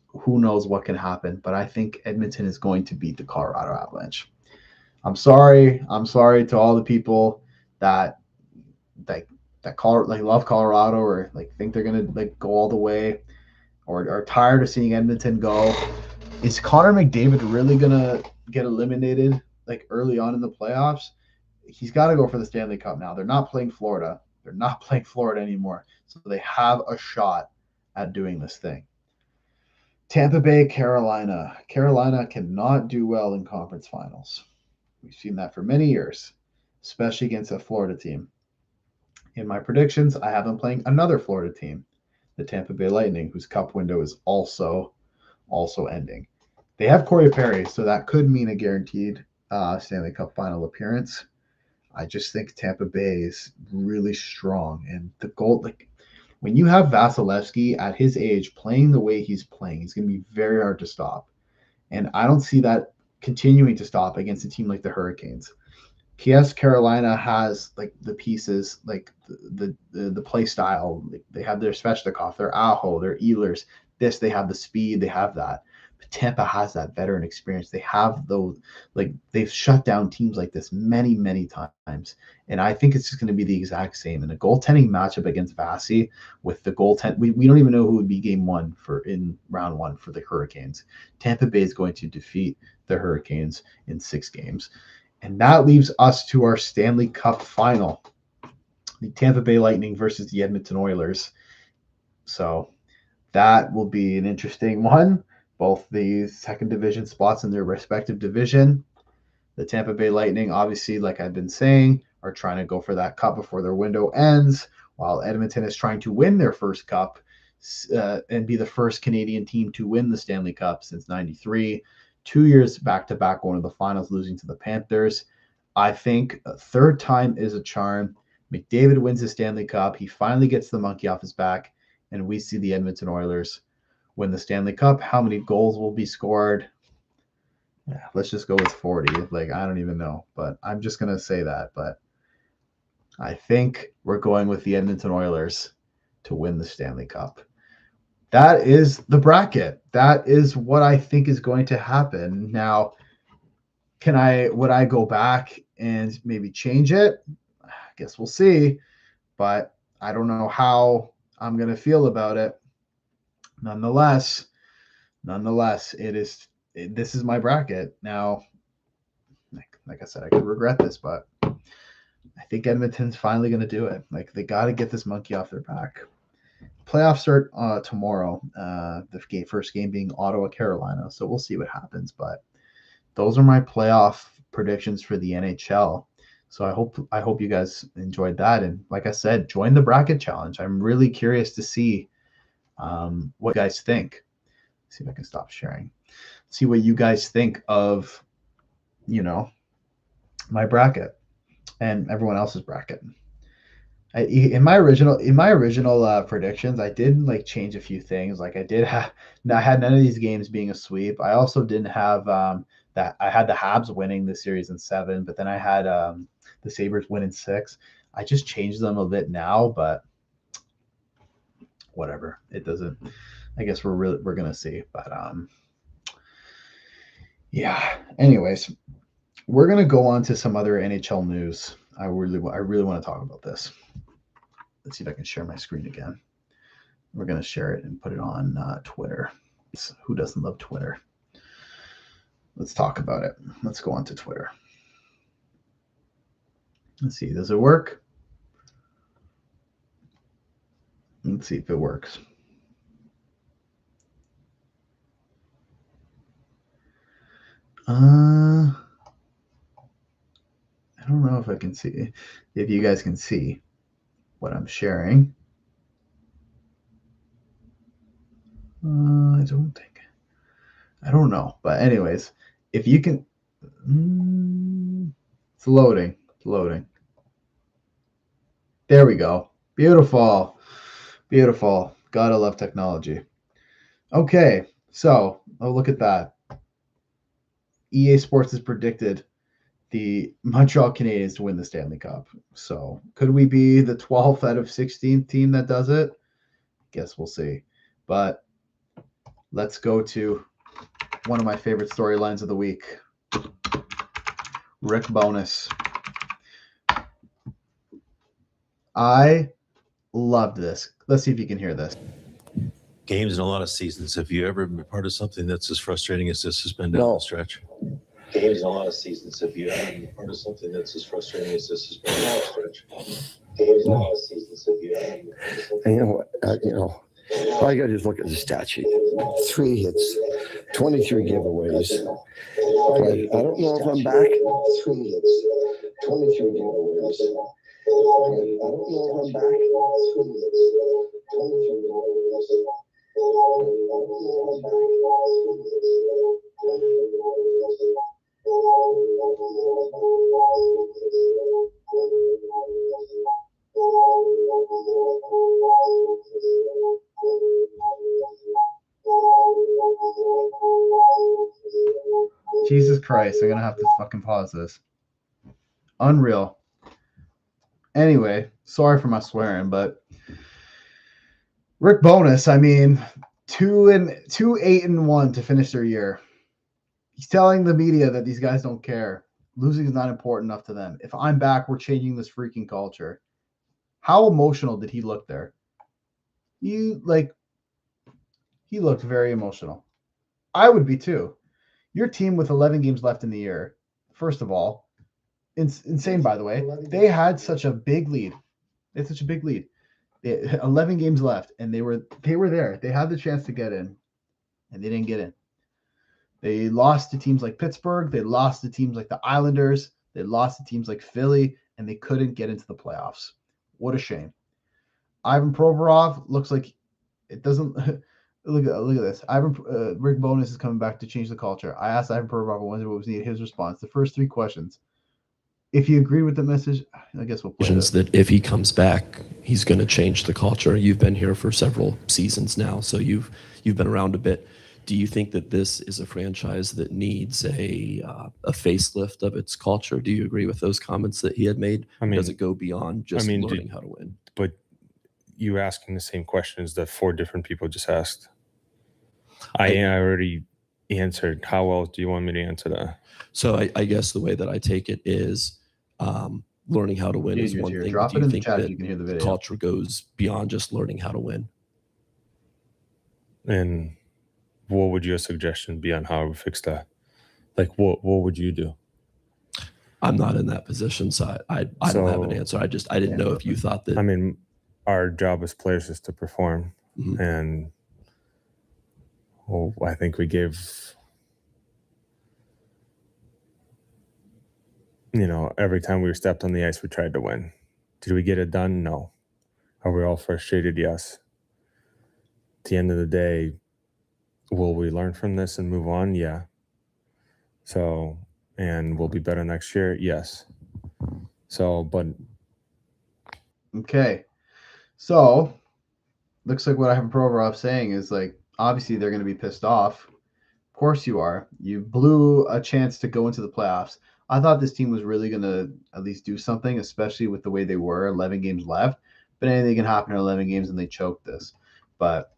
who knows what can happen. But I think Edmonton is going to beat the Colorado Avalanche. I'm sorry. I'm sorry to all the people that like love Colorado or like think they're gonna like go all the way or are tired of seeing Edmonton go. Is Connor McDavid really gonna get eliminated like early on in the playoffs? He's got to go for the Stanley Cup now. They're not playing Florida. They're not playing Florida anymore. So they have a shot at doing this thing. Tampa Bay, Carolina. Carolina cannot do well in conference finals. We've seen that for many years, especially against a Florida team. In my predictions, I have them playing another Florida team, the Tampa Bay Lightning, whose cup window is also ending. They have Corey Perry, so that could mean a guaranteed Stanley Cup final appearance. I just think Tampa Bay is really strong, and the goal, like when you have Vasilevsky at his age playing the way he's playing, it's going to be very hard to stop. And I don't see that continuing to stop against a team like the Hurricanes. P.S. Carolina has like the pieces, like the play style. Like, they have their Svechnikov, their Aho, their Ehlers. They have the speed, they have that. But Tampa has that veteran experience. They have those, like they've shut down teams like this many, many times. And I think it's just going to be the exact same. In a goaltending matchup against Vasi with the goaltend, we don't even know who would be game one for in round one for the Hurricanes. Tampa Bay is going to defeat the Hurricanes in 6 games. And that leaves us to our Stanley Cup final, the Tampa Bay Lightning versus the Edmonton Oilers. So that will be an interesting one. Both the second division spots in their respective division. The Tampa Bay Lightning, obviously, like I've been saying, are trying to go for that cup before their window ends, while Edmonton is trying to win their first cup and be the first Canadian team to win the Stanley Cup since '93. 2 years back-to-back going to the finals, losing to the Panthers. I think a third time is a charm. McDavid wins the Stanley Cup. He finally gets the monkey off his back, and we see the Edmonton Oilers win the Stanley Cup. How many goals will be scored? Yeah, let's just go with 40. Like, I don't even know, but I'm just going to say that. But I think we're going with the Edmonton Oilers to win the Stanley Cup. That is the bracket. That is what I think is going to happen. Now, would I go back and maybe change it? I guess we'll see, but I don't know how I'm going to feel about it. Nonetheless, this is my bracket. Now, like I said, I could regret this, but I think Edmonton's finally going to do it. Like, they got to get this monkey off their back. Playoffs start tomorrow. The first game being Ottawa, Carolina. So we'll see what happens. But those are my playoff predictions for the NHL. So I hope you guys enjoyed that. And like I said, join the bracket challenge. I'm really curious to see what you guys think. Let's see if I can stop sharing. See what you guys think of, my bracket and everyone else's bracket. In my original predictions, I did like change a few things. Like I had none of these games being a sweep. I also didn't have that. I had the Habs winning the series in 7, but then I had the Sabres winning 6. I just changed them a bit now, but whatever. It doesn't. I guess we're gonna see. But yeah. Anyways, we're gonna go on to some other NHL news. I really want to talk about this. Let's see if I can share my screen again. We're going to share it and put it on Twitter. Who doesn't love Twitter? Let's talk about it. Let's go on to Twitter. Let's see. Does it work? Let's see if it works. I don't know if I can see. If you guys can see what I'm sharing. I don't think. I don't know. But anyways, if you can, it's loading. Loading. There we go. Beautiful. Beautiful. Gotta love technology. Okay, so look at that. EA Sports has predicted the Montreal Canadiens to win the Stanley Cup. So could we be the 12th out of 16th team that does it? Guess we'll see. But let's go to one of my favorite storylines of the week. Rick Bowness. I loved this. Let's see if you can hear this. Games in a lot of seasons. Have you ever been part of something that's as frustrating as this has been down the stretch? Games in a lot of seasons. Have you ever been part of something that's as frustrating as this has been down the stretch? Games in a lot of seasons. Have you ever been part of something? All you got to do is look at the stat sheet. 3 hits, 23 giveaways. I don't know if I'm back. 3 hits, 23 giveaways. I don't know if I'm back. 3 hits, 23 giveaways. Jesus Christ, I'm gonna have to fucking pause this. Unreal. Anyway, sorry for my swearing, but Rick Bowness, I mean, 2-8-1 to finish their year. He's telling the media that these guys don't care. Losing is not important enough to them. If I'm back, we're changing this freaking culture. How emotional did he look there? He looked very emotional. I would be too. Your team with 11 games left in the year, first of all, insane, by the way. They had such a big lead. They had such a big lead. They had 11 games left, and they were there. They had the chance to get in, and they didn't get in. They lost to teams like Pittsburgh. They lost to teams like the Islanders. They lost to teams like Philly, and they couldn't get into the playoffs. What a shame. Ivan Provorov looks like it doesn't look at this. Rick Bowness is coming back to change the culture. I asked Ivan Provorov what was needed. His response: the first 3 questions. If you agree with the message, I guess we'll play it. That if he comes back, he's going to change the culture. You've been here for several seasons now, so you've been around a bit. Do you think that this is a franchise that needs a facelift of its culture? Do you agree with those comments that he had made? Does it go beyond just learning how to win? But you asking the same questions that 4 different people just asked. I already answered. How else do you want me to answer that? So I guess the way that I take it is learning how to win is one thing. Drop it in the chat if you can hear the video. Culture goes beyond just learning how to win. And what would your suggestion be on how we fix that? Like, what would you do? I'm not in that position, so I don't have an answer. I didn't know if you thought that. I mean, our job as players is to perform, and I think we gave, every time we stepped on the ice, we tried to win. Did we get it done? No. Are we all frustrated? Yes. At the end of the day, will we learn from this and move on? Yeah. So, and we'll be better next year? Yes. So, but. Okay. So, looks like what I have Provorov saying is obviously they're going to be pissed off. Of course you are. You blew a chance to go into the playoffs. I thought this team was really going to at least do something, especially with the way they were, 11 games left. But anything can happen in 11 games, and they choked this. But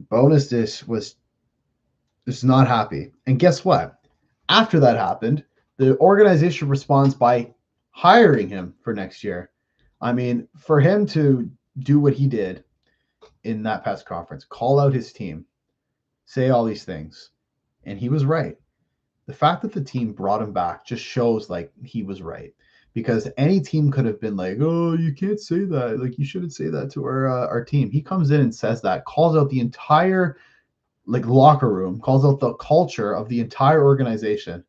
Bowness was just not happy. And guess what? After that happened, the organization responds by hiring him for next year. I mean, for him to do what he did in that press conference, call out his team, say all these things, and he was right. The fact that the team brought him back just shows he was right, because any team could have been like, oh, you can't say that. You shouldn't say that to our team. He comes in and says that, calls out the entire locker room, calls out the culture of the entire organization,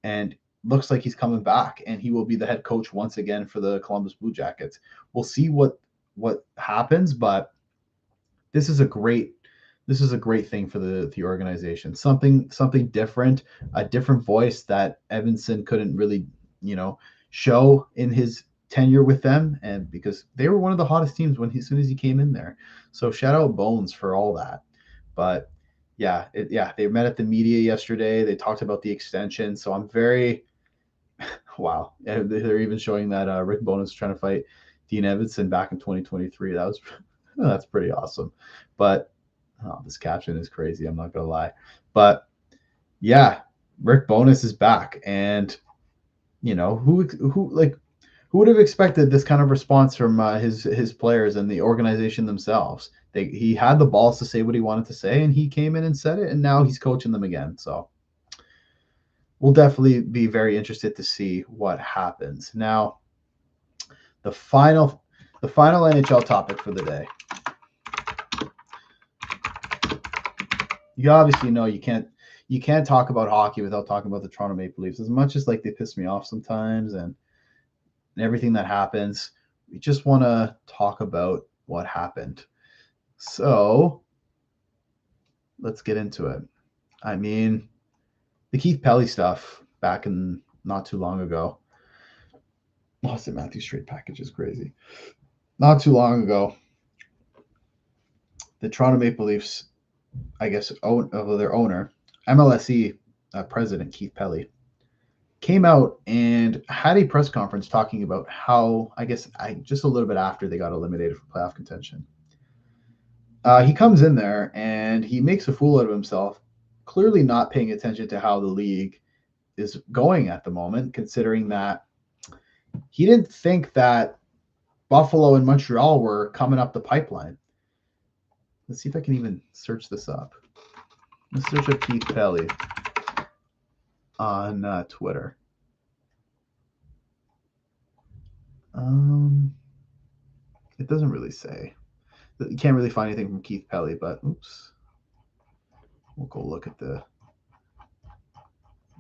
and looks like he's coming back, and he will be the head coach once again for the Columbus Blue Jackets. We'll see what happens, but this is a great thing for the organization. Something different, a different voice that Evason couldn't really show in his tenure with them, and because they were one of the hottest teams as soon as he came in there. So shout out Bones for all that. But yeah, they met at the media yesterday. They talked about the extension. So I'm very wow. They're even showing that Rick Bones trying to fight Dean Evanson back in 2023. That's pretty awesome. But this caption is crazy. I'm not gonna lie. But yeah, Rick Bones is back, and who would have expected this kind of response from his players and the organization themselves? He had the balls to say what he wanted to say, and he came in and said it, and now he's coaching them again. So we'll definitely be very interested to see what happens. Now, the final NHL topic for the day. You obviously know you can't talk about hockey without talking about the Toronto Maple Leafs. As much as they piss me off sometimes and everything that happens, we just want to talk about what happened. So let's get into it. I mean, the Keith Pelly stuff back in not too long ago. Austin Matthews trade package is crazy. Not too long ago, the Toronto Maple Leafs, I guess, their owner, MLSE president Keith Pelly, came out and had a press conference talking about how, just a little bit after they got eliminated from playoff contention. He comes in there and he makes a fool out of himself, clearly not paying attention to how the league is going at the moment, considering that he didn't think that Buffalo and Montreal were coming up the pipeline. Let's see if I can even search this up. Let's search up Keith Pelly on Twitter. It doesn't really say. You can't really find anything from Keith Pelly, but oops. We'll go look at let's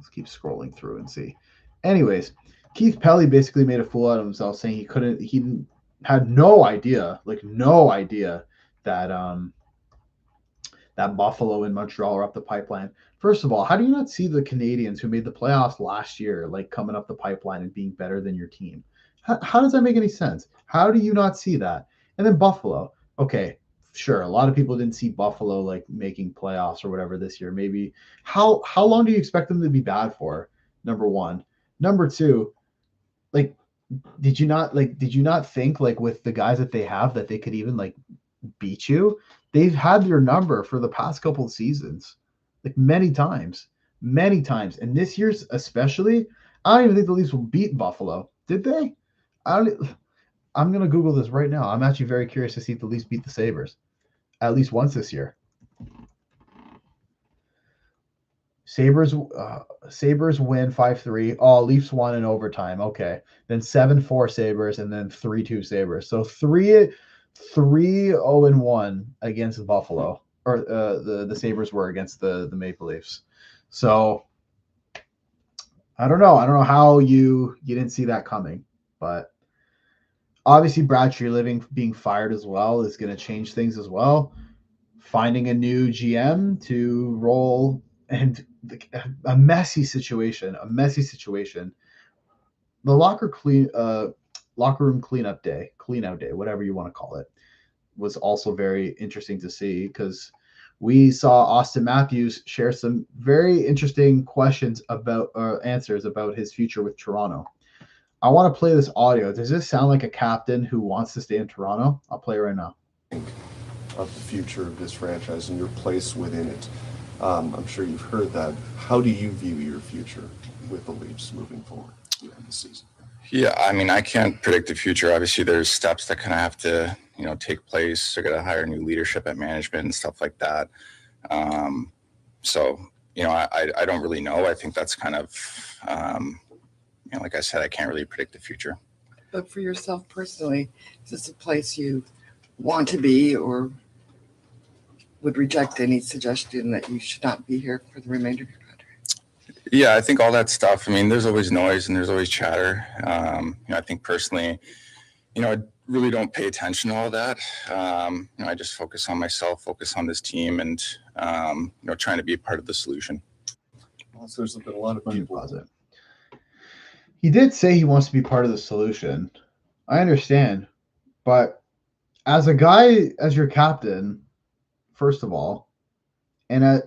keep scrolling through and see. Anyways, Keith Pelly basically made a fool out of himself, saying he had no idea that that Buffalo and Montreal are up the pipeline. First of all, how do you not see the Canadians who made the playoffs last year coming up the pipeline and being better than your team? How does that make any sense? How do you not see that? And then Buffalo. Okay, sure. A lot of people didn't see Buffalo making playoffs or whatever this year. Maybe how long do you expect them to be bad for? Number one. Number two, did you not think with the guys that they have that they could even beat you? They've had your number for the past couple of seasons, many times. And this year's especially, I don't even think the Leafs will beat Buffalo. Did they? I'm going to Google this right now. I'm actually very curious to see if the Leafs beat the Sabres at least once this year. Sabres win 5-3. Oh, Leafs won in overtime. Okay. Then 7-4 Sabres and then 3-2 Sabres. So 3-0-1 against Buffalo. Or the Sabres were against the Maple Leafs. So I don't know. I don't know how you didn't see that coming. But obviously, Brad Treliving being fired as well is going to change things as well. Finding a new GM to roll and a messy situation. The locker room cleanout day, whatever you want to call it, was also very interesting to see because we saw Austin Matthews share some very interesting answers about his future with Toronto. I want to play this audio. Does this sound like a captain who wants to stay in Toronto? I'll play it right now. Of the future of this franchise and your place within it. I'm sure you've heard that. How do you view your future with the Leafs moving forward during the season? Yeah, I mean, I can't predict the future. Obviously, there's steps that kind of have to, take place. They're going to hire new leadership at management and stuff like that. So, I don't really know. I think that's kind of, like I said, I can't really predict the future. But for yourself personally, is this a place you want to be or would reject any suggestion that you should not be here for the remainder of your contract? Yeah, I think all that stuff. I mean, there's always noise and there's always chatter. I think personally, I really don't pay attention to all that. I just focus on myself, focus on this team, and trying to be a part of the solution. Also, there's been a lot of people. He did say he wants to be part of the solution. I understand, but as a guy, as your captain, first of all, and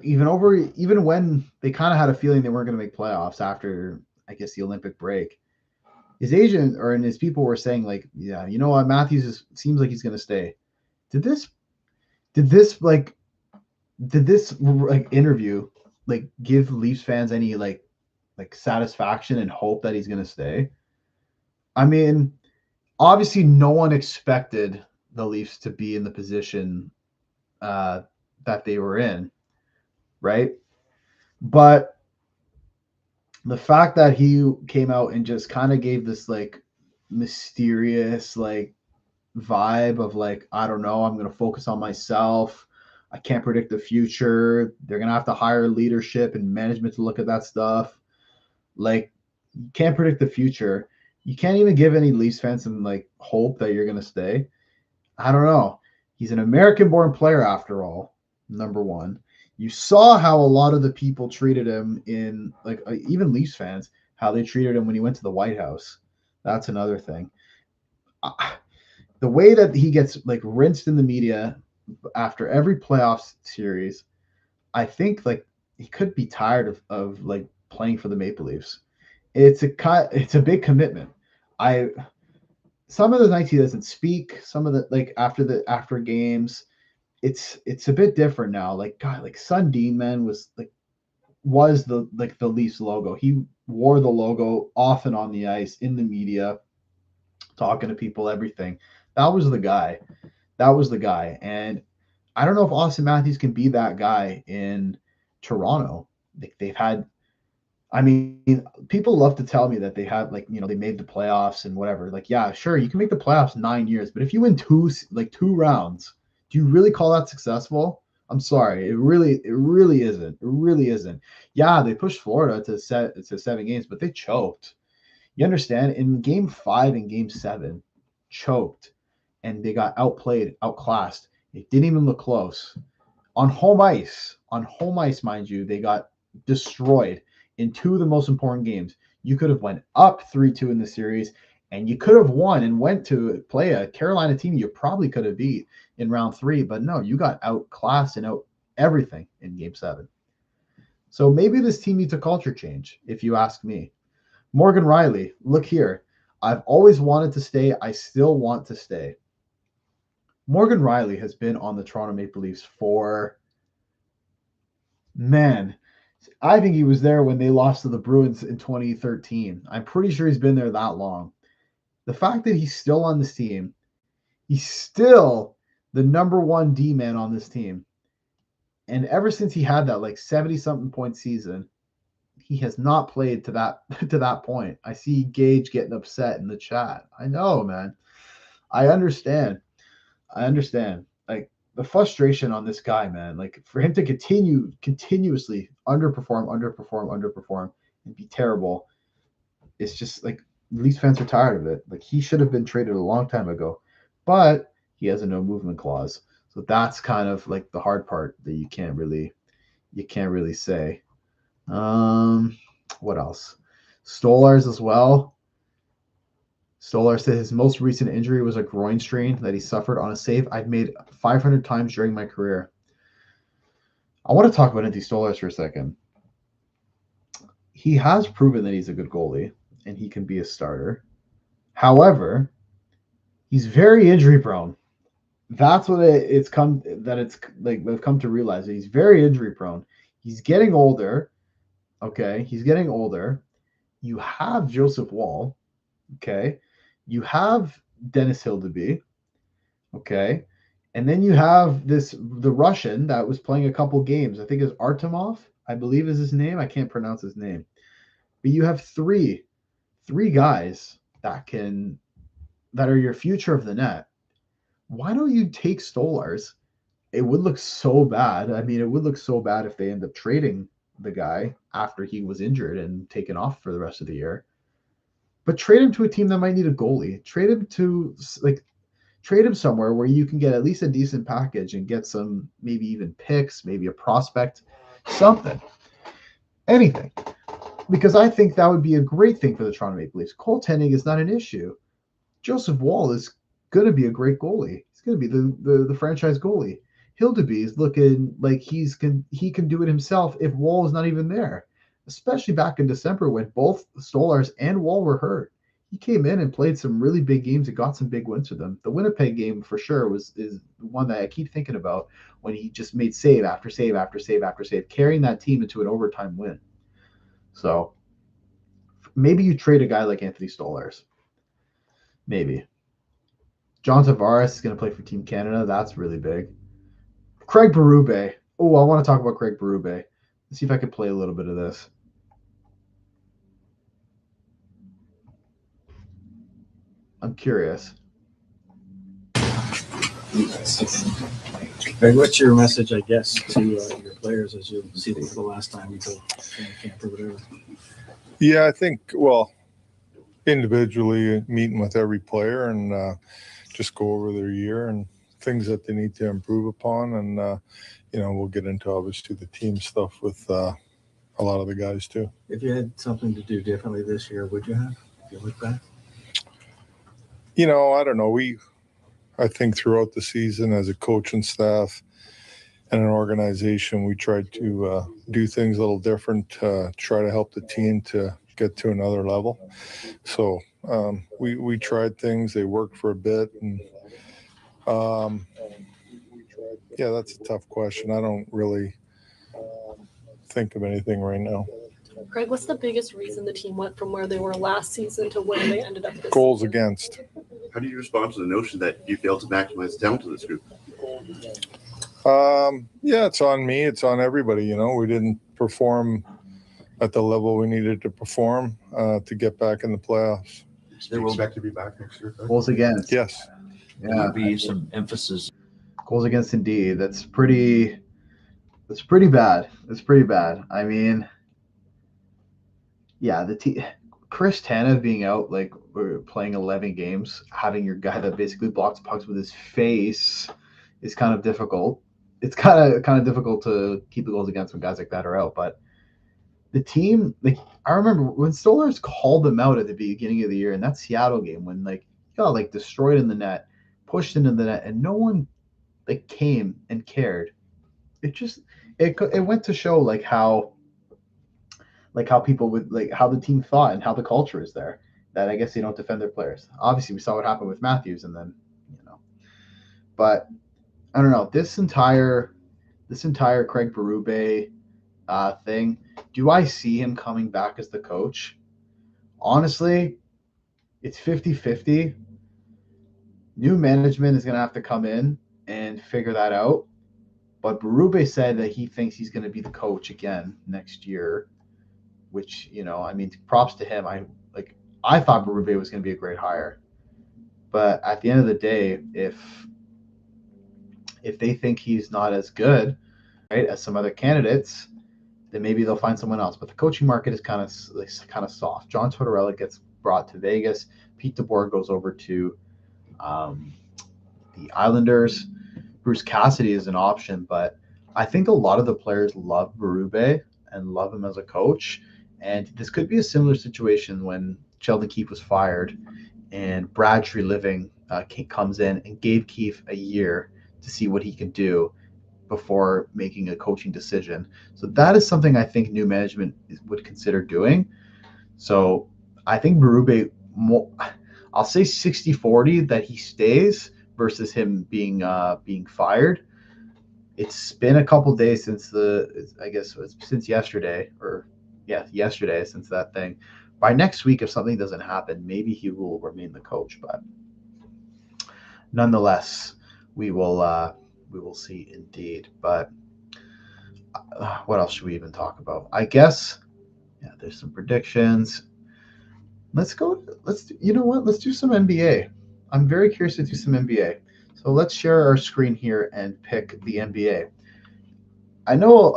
even when they kind of had a feeling they weren't going to make playoffs after, I guess, the Olympic break, his agent and his people were saying like, yeah, you know what, seems like he's going to stay. Did this interview like give Leafs fans any like satisfaction and hope that he's going to stay? I mean, obviously no one expected the Leafs to be in the position that they were in, right? But the fact that he came out and just kind of gave this like mysterious like vibe of like, I don't know, I'm going to focus on myself. I can't predict the future. They're going to have to hire leadership and management to look at that stuff. Like, you can't predict the future. You can't even give any Leafs fans some like hope that you're going to stay. I don't know. He's an American-born player after all, number one. You saw how a lot of the people treated him in like even Leafs fans, how they treated him when he went to the White House. That's another thing. The way that he gets like rinsed in the media after every playoffs series, I think like he could be tired of like playing for the Maple Leafs. It's a big commitment. Some of the nights he doesn't speak. Some of the like after games, it's a bit different now. Like God, like Sundin man was the Leafs logo. He wore the logo off and on the ice, in the media, talking to people, everything. That was the guy. And I don't know if Austin Matthews can be that guy in Toronto. They've had, I mean, people love to tell me that they have like, they made the playoffs and whatever. Like, yeah, sure, you can make the playoffs 9 years, but if you win two rounds, do you really call that successful? I'm sorry, it really isn't. It really isn't. Yeah, they pushed Florida to 7 games, but they choked. You understand? In Game 5 and Game 7, choked, and they got outplayed, outclassed. It didn't even look close. On home ice, mind you, they got destroyed in 2 of the most important games. You could have went up 3-2 in the series, and you could have won and went to play a Carolina team you probably could have beat in round 3, but no, you got outclassed and out everything in Game 7. So maybe this team needs a culture change, if you ask me. Morgan Riley, look here. I've always wanted to stay. I still want to stay. Morgan Riley has been on the Toronto Maple Leafs for, man, I think he was there when they lost to the Bruins in 2013. I'm pretty sure he's been there that long. The fact that he's still on this team, he's still the number 1 D-man on this team. And ever since he had that like 70-something point season, he has not played to that point. I see Gage getting upset in the chat. I know, man. I understand. Like the frustration on this guy, man. Like for him to continuously underperform, and be terrible. It's just like Leafs fans are tired of it. Like he should have been traded a long time ago, but he has a no movement clause. So that's kind of like the hard part that you can't really say. What else? Stolarz as well. Stolarz said his most recent injury was a groin strain that he suffered on a save I've made 500 times during my career. I want to talk about Anthony Stolarz for a second. He has proven that he's a good goalie and he can be a starter. However, he's very injury prone. That's what we've come to realize that he's very injury prone. He's getting older. Okay, he's getting older. You have Joseph Woll. Okay, you have Dennis Hildeby. Okay, and then you have the Russian that was playing a couple games. I think it's Artemov, I believe is his name. I can't pronounce his name. But you have three guys that are your future of the net. Why don't you take Stolarz? It would look so bad. I mean, it would look so bad if they end up trading the guy after he was injured and taken off for the rest of the year. But trade him to a team that might need a goalie. Trade him somewhere where you can get at least a decent package and get some, maybe even picks, maybe a prospect, something, anything. because I think that would be a great thing for the Toronto Maple Leafs. Goaltending is not an issue. Joseph Woll is going to be a great goalie. He's going to be the franchise goalie. Hildeby is looking like he can do it himself if Woll is not even there, especially back in December when both Stolarz and Woll were hurt. He came in and played some really big games and got some big wins for them. The Winnipeg game for sure is the one that I keep thinking about when he just made save after save after save after save, carrying that team into an overtime win. So maybe you trade a guy like Anthony Stolarz. Maybe. John Tavares is going to play for Team Canada. That's really big. Craig Berube. Oh, I want to talk about Craig Berube. Let's see if I can play a little bit of this. I'm curious. Greg, what's your message, I guess, to your players as you see them for the last time you go camp or whatever? Yeah, I think, well, individually meeting with every player and just go over their year and things that they need to improve upon. And, we'll get into obviously the team stuff with a lot of the guys too. If you had something to do differently this year, would you have, if you look back? I don't know. I think throughout the season as a coach and staff and an organization, we tried to do things a little different, try to help the team to get to another level. So we tried things, they worked for a bit. And yeah, that's a tough question. I don't really think of anything right now. Greg, what's the biggest reason the team went from where they were last season to where they ended up this Goals season? against. How do you respond to the notion that you failed to maximize talent to this group? Yeah, it's on me. It's on everybody. We didn't perform at the level we needed to perform to get back in the playoffs. Do you expect to be back next year? Goals against. Yes. Yeah. There would be some emphasis. Goals against indeed. That's pretty bad. It's pretty bad. I mean, yeah, Chris Tanev being out, like we're playing 11 games, having your guy that basically blocks pucks with his face is kind of difficult. It's kind of difficult to keep the goals against when guys like that are out. But the team, like I remember when Stolarz called them out at the beginning of the year in that Seattle game when like he got like destroyed in the net, pushed into the net, and no one like came and cared. It went to show like how people would like how the team thought and how the culture is there, that I guess they don't defend their players. Obviously we saw what happened with Matthews and then, but I don't know, this entire Craig Berube thing, do I see him coming back as the coach? Honestly, it's 50-50. New management is going to have to come in and figure that out. But Berube said that he thinks he's going to be the coach again next year, which, I mean, props to him. I thought Berube was going to be a great hire. But at the end of the day, if they think he's not as good, right, as some other candidates, then maybe they'll find someone else. But the coaching market is kind of soft. John Tortorella gets brought to Vegas. Pete DeBoer goes over to the Islanders. Bruce Cassidy is an option, but I think a lot of the players love Berube and love him as a coach. And this could be a similar situation when Sheldon Keefe was fired and Brad Treliving comes in and gave Keefe a year to see what he can do before making a coaching decision. So that is something I think new management would consider doing. So I think Berube, I'll say 60-40 that he stays versus him being fired. It's been a couple days since since yesterday, since that thing. By next week, if something doesn't happen, maybe he will remain the coach. But nonetheless, we will see indeed. But what else should we even talk about? I guess, there's some predictions. Let's do some NBA. I'm very curious to do some NBA. So let's share our screen here and pick the NBA. I know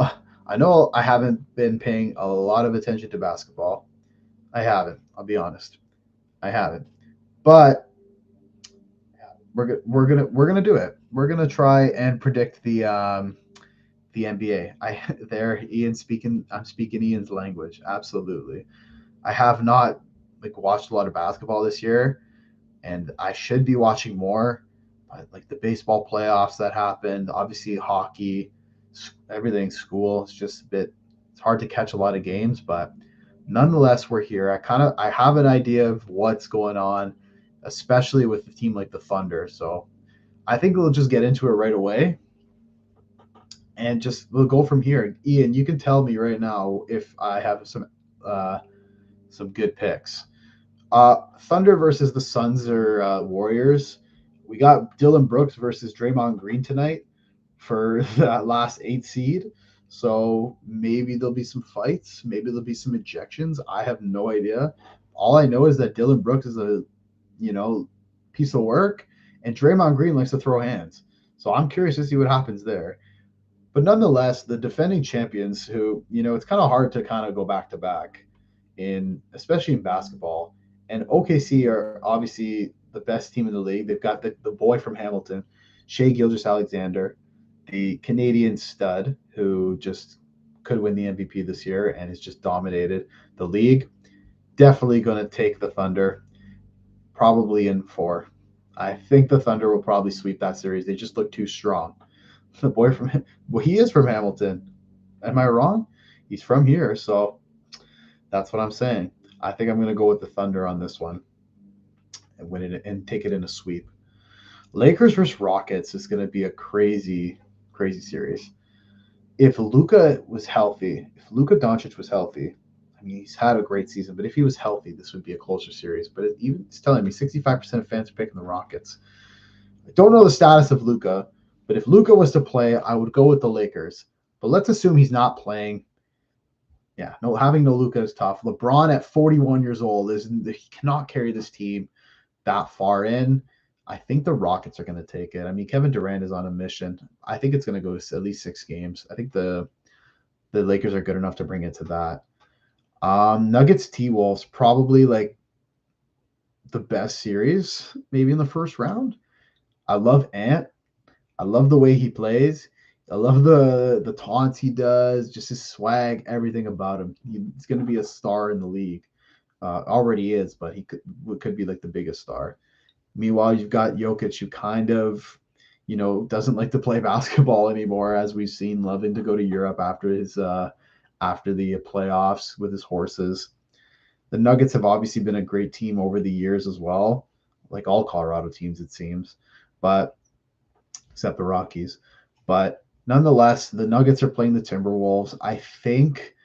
I haven't been paying a lot of attention to basketball. I haven't. I'll be honest. I haven't. But we're gonna do it. We're gonna try and predict the the NBA. I'm speaking Ian's language. Absolutely. I have not watched a lot of basketball this year, and I should be watching more. But the baseball playoffs that happened, obviously hockey, everything, school, it's hard to catch a lot of games, but nonetheless, we're here. I have an idea of what's going on, especially with a team like the Thunder. So I think we'll just get into it right away, and we'll go from here. Ian, you can tell me right now if I have some good picks. Thunder versus the Suns or Warriors. We got Dylan Brooks versus Draymond Green tonight for that last 8 seed. So maybe there'll be some fights. Maybe there'll be some ejections. I have no idea. All I know is that Dylan Brooks is a piece of work, and Draymond Green likes to throw hands. So I'm curious to see what happens there. But nonetheless, the defending champions, who it's kind of hard to kind of go back to back especially in basketball. And OKC are obviously the best team in the league. They've got the boy from Hamilton, Shai Gilgeous-Alexander, the Canadian stud who just could win the MVP this year and has just dominated the league. Definitely going to take the Thunder, probably in 4. I think the Thunder will probably sweep that series. They just look too strong. The boy he is from Hamilton. Am I wrong? He's from here, so that's what I'm saying. I think I'm going to go with the Thunder on this one and win it and take it in a sweep. Lakers versus Rockets is going to be a crazy, crazy series. If Luka Doncic was healthy, I mean, he's had a great season, but if he was healthy, this would be a closer series. But it's telling me 65% of fans are picking the Rockets. I don't know the status of Luka, but if Luka was to play, I would go with the Lakers. But let's assume he's not playing. Yeah, having no Luka is tough. LeBron at 41 years old he cannot carry this team that far in. I think the Rockets are going to take it. I mean, Kevin Durant is on a mission. I think it's going to go to at least 6 games. I think the Lakers are good enough to bring it to that. Nuggets T-Wolves, probably the best series, maybe in the first round. I love Ant. I love the way he plays. I love the taunts he does, just his swag, everything about him. He's going to be a star in the league. Already is, but he could be the biggest star. Meanwhile, you've got Jokic, who kind of, doesn't like to play basketball anymore, as we've seen, loving to go to Europe after the playoffs with his horses. The Nuggets have obviously been a great team over the years as well, like all Colorado teams, it seems, but except the Rockies. But nonetheless, the Nuggets are playing the Timberwolves. I think,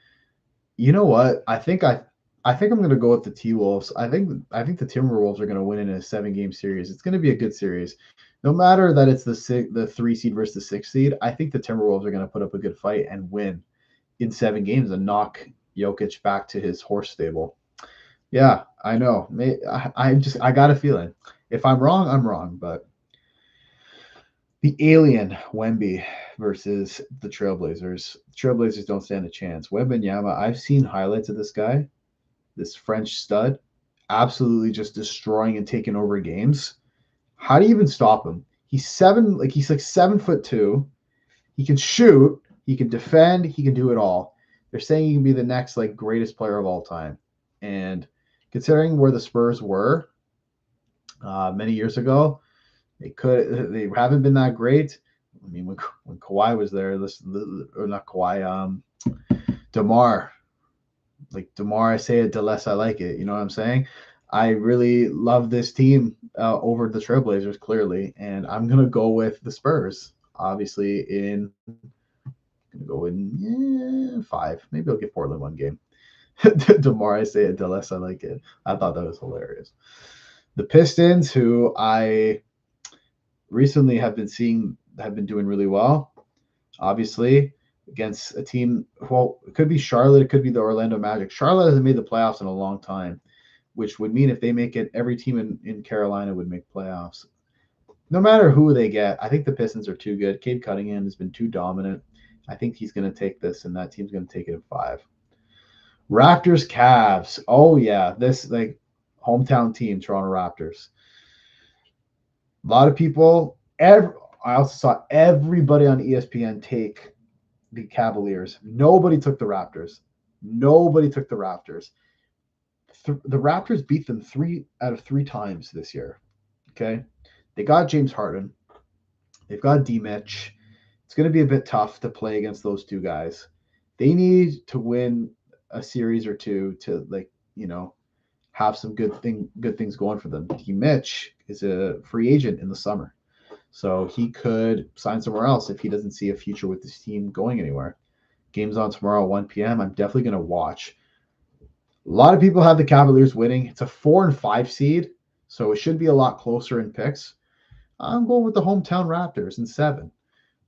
you know what? I think I'm going to go with the T-Wolves. I think the Timberwolves are going to win in a 7-game series. It's going to be a good series. No matter that it's the 3 seed versus the 6 seed, I think the Timberwolves are going to put up a good fight and win in 7 games and knock Jokic back to his horse stable. Yeah, I know. I got a feeling. If I'm wrong, I'm wrong, but the alien Wemby versus the Trailblazers. The Trailblazers don't stand a chance. Wembanyama, I've seen highlights of this guy, this French stud, absolutely just destroying and taking over games. How do you even stop him? He's 7'2". He can shoot, he can defend, he can do it all. They're saying he can be the next greatest player of all time. And considering where the Spurs were many years ago, they haven't been that great. I mean, when Kawhi was there, or not Kawhi, DeMar. DeMar, I say it, the less I like it. You know what I'm saying? I really love this team over the Trailblazers, clearly, and I'm gonna go with the Spurs. Obviously, I'm gonna go in 5. Maybe I'll give Portland 1 game. The more I say it, the less I like it. I thought that was hilarious. The Pistons, who I recently have been doing really well, obviously, against a team. Well, it could be Charlotte, it could be the Orlando Magic. Charlotte hasn't made the playoffs in a long time, which would mean if they make it, every team in Carolina would make playoffs. No matter who they get, I think the Pistons are too good. Cade Cunningham has been too dominant. I think he's going to take this, and that team's going to take it in 5. Raptors, Cavs. Oh, yeah. This, hometown team, Toronto Raptors. A lot of people, I also saw everybody on ESPN take the Cavaliers. Nobody took the Raptors. Nobody took the Raptors. The Raptors beat them 3 out of 3 times this year. Okay, they got James Harden. They've got D-Mitch. It's going to be a bit tough to play against those two guys. They need to win a series or two to, like, have some good things going for them. D-Mitch is a free agent in the summer, so he could sign somewhere else if he doesn't see a future with this team going anywhere. Game's on tomorrow at 1 p.m. I'm definitely going to watch. A lot of people have the Cavaliers winning. It's a 4 and 5 seed, so it should be a lot closer in picks. I'm going with the hometown Raptors in 7.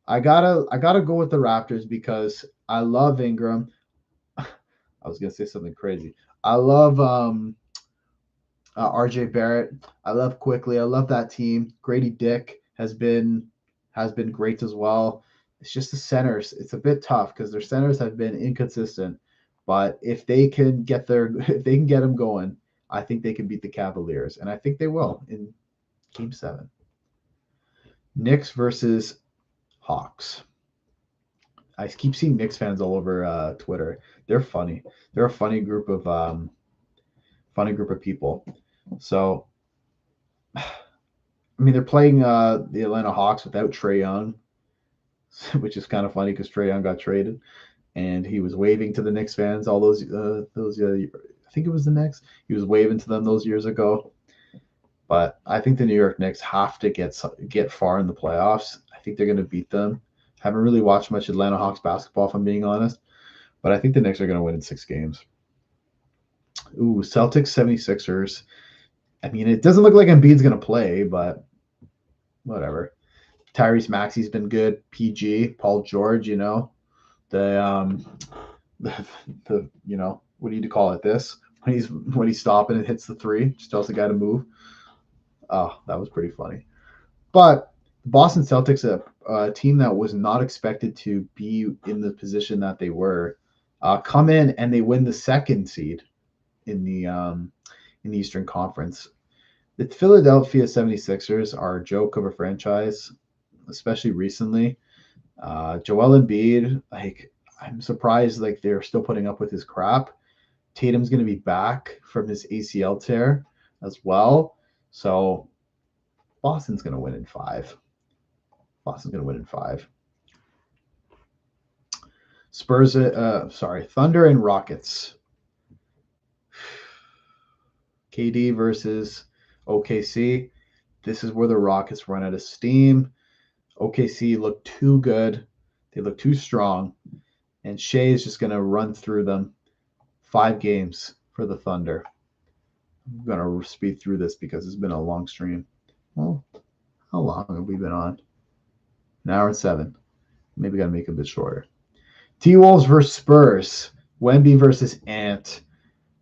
I gotta go with the Raptors because I love Ingram. I was gonna say something crazy. I love RJ Barrett. I love Quickly. I love that team. Grady Dick has been great as well. It's just the centers. It's a bit tough because their centers have been inconsistent. But if they can get them going, I think they can beat the Cavaliers, and I think they will in Game 7. Knicks versus Hawks. I keep seeing Knicks fans all over Twitter. They're funny. They're a funny group of people. So, I mean, they're playing the Atlanta Hawks without Trae Young, which is kind of funny because Trae Young got traded, and he was waving to the Knicks fans. All those I think it was the Knicks. He was waving to them those years ago. But I think the New York Knicks have to get far in the playoffs. I think they're going to beat them. Haven't really watched much Atlanta Hawks basketball, if I'm being honest. But I think the Knicks are going to win in 6 games. Ooh, Celtics 76ers. I mean, it doesn't look like Embiid's going to play, but whatever. Tyrese Maxey's been good. PG, Paul George, the what do you call it? This when he's stopping and hits the 3, just tells the guy to move. Oh, that was pretty funny. But the Boston Celtics, a team that was not expected to be in the position that they were, come in and they win the 2nd seed in the Eastern Conference. The Philadelphia 76ers are a joke of a franchise, especially recently. Joel Embiid, I'm surprised they're still putting up with his crap. Tatum's going to be back from his ACL tear as well. So Boston's going to win in 5. Thunder and Rockets. KD versus OKC. This is where the Rockets run out of steam. OKC look too good. They look too strong. And Shea is just going to run through them. 5 games for the Thunder. I'm going to speed through this because it's been a long stream. Well, how long have we been on? 1 hour and 7. Maybe got to make it a bit shorter. T-Wolves versus Spurs. Wemby versus Ant.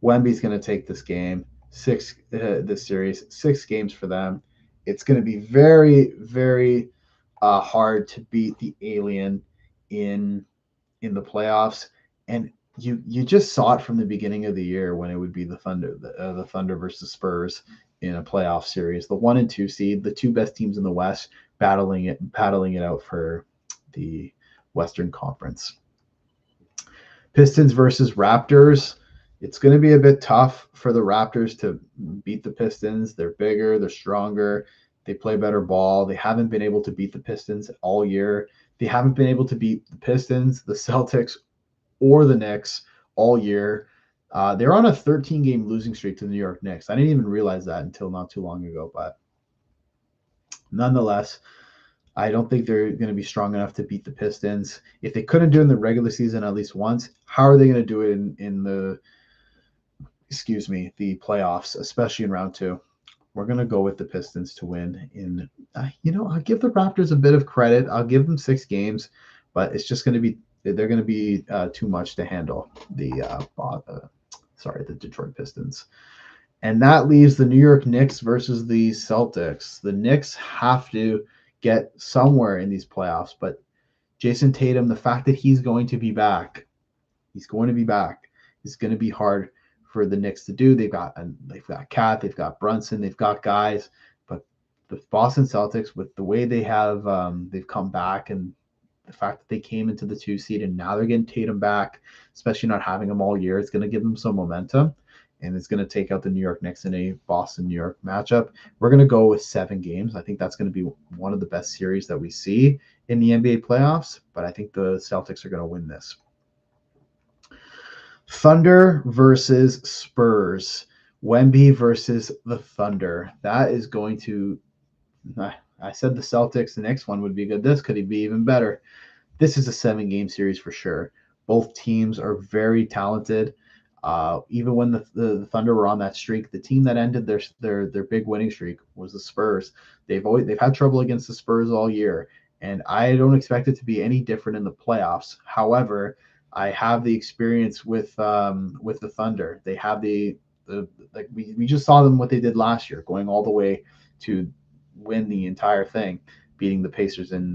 Wemby's going to take this game. This series. 6 games for them. It's going to be very, very hard to beat the alien in the playoffs. And you just saw it from the beginning of the year when it would be the Thunder versus Spurs in a playoff series. The 1 and 2 seed, the 2 best teams in the West, battling it out for the Western Conference. Pistons versus Raptors. It's going to be a bit tough for the Raptors to beat the Pistons. They're bigger, they're stronger, they play better ball. They haven't been able to beat the Pistons all year. They haven't been able to beat the Pistons, the Celtics, or the Knicks all year. They're on a 13-game losing streak to the New York Knicks. I didn't even realize that until not too long ago, but nonetheless, I don't think they're going to be strong enough to beat the Pistons. If they couldn't do it in the regular season at least once, how are they going to do it in the playoffs, especially in round 2? We're going to go with the Pistons to win I'll give the Raptors a bit of credit. I'll give them 6 games, but it's just going to be they're going to be too much to handle the Detroit Pistons. And that leaves the New York Knicks versus the Celtics. The Knicks have to get somewhere in these playoffs, but Jason Tatum, the fact that he's going to be back, is going to be hard for the Knicks to do. They've got Cat, they've got Brunson, they've got guys, but the Boston Celtics, with the way they have they've come back and the fact that they came into the 2 seed and now they're getting Tatum back, especially not having him all year, it's going to give them some momentum, and it's going to take out the New York Knicks in a Boston-New York matchup. We're going to go with 7 games. I think that's going to be one of the best series that we see in the NBA playoffs, but I think the Celtics are going to win this. Thunder versus Spurs. Wemby versus the Thunder. That is going to, I said the Celtics, the next one would be good. This could be even better. This is a 7-game series for sure. Both teams are very talented. Even when the Thunder were on that streak, the team that ended their big winning streak was the Spurs. They've had trouble against the Spurs all year, and I don't expect it to be any different in the playoffs. However, I have the experience with the Thunder. They have we just saw them what they did last year, going all the way to win the entire thing, beating the Pacers in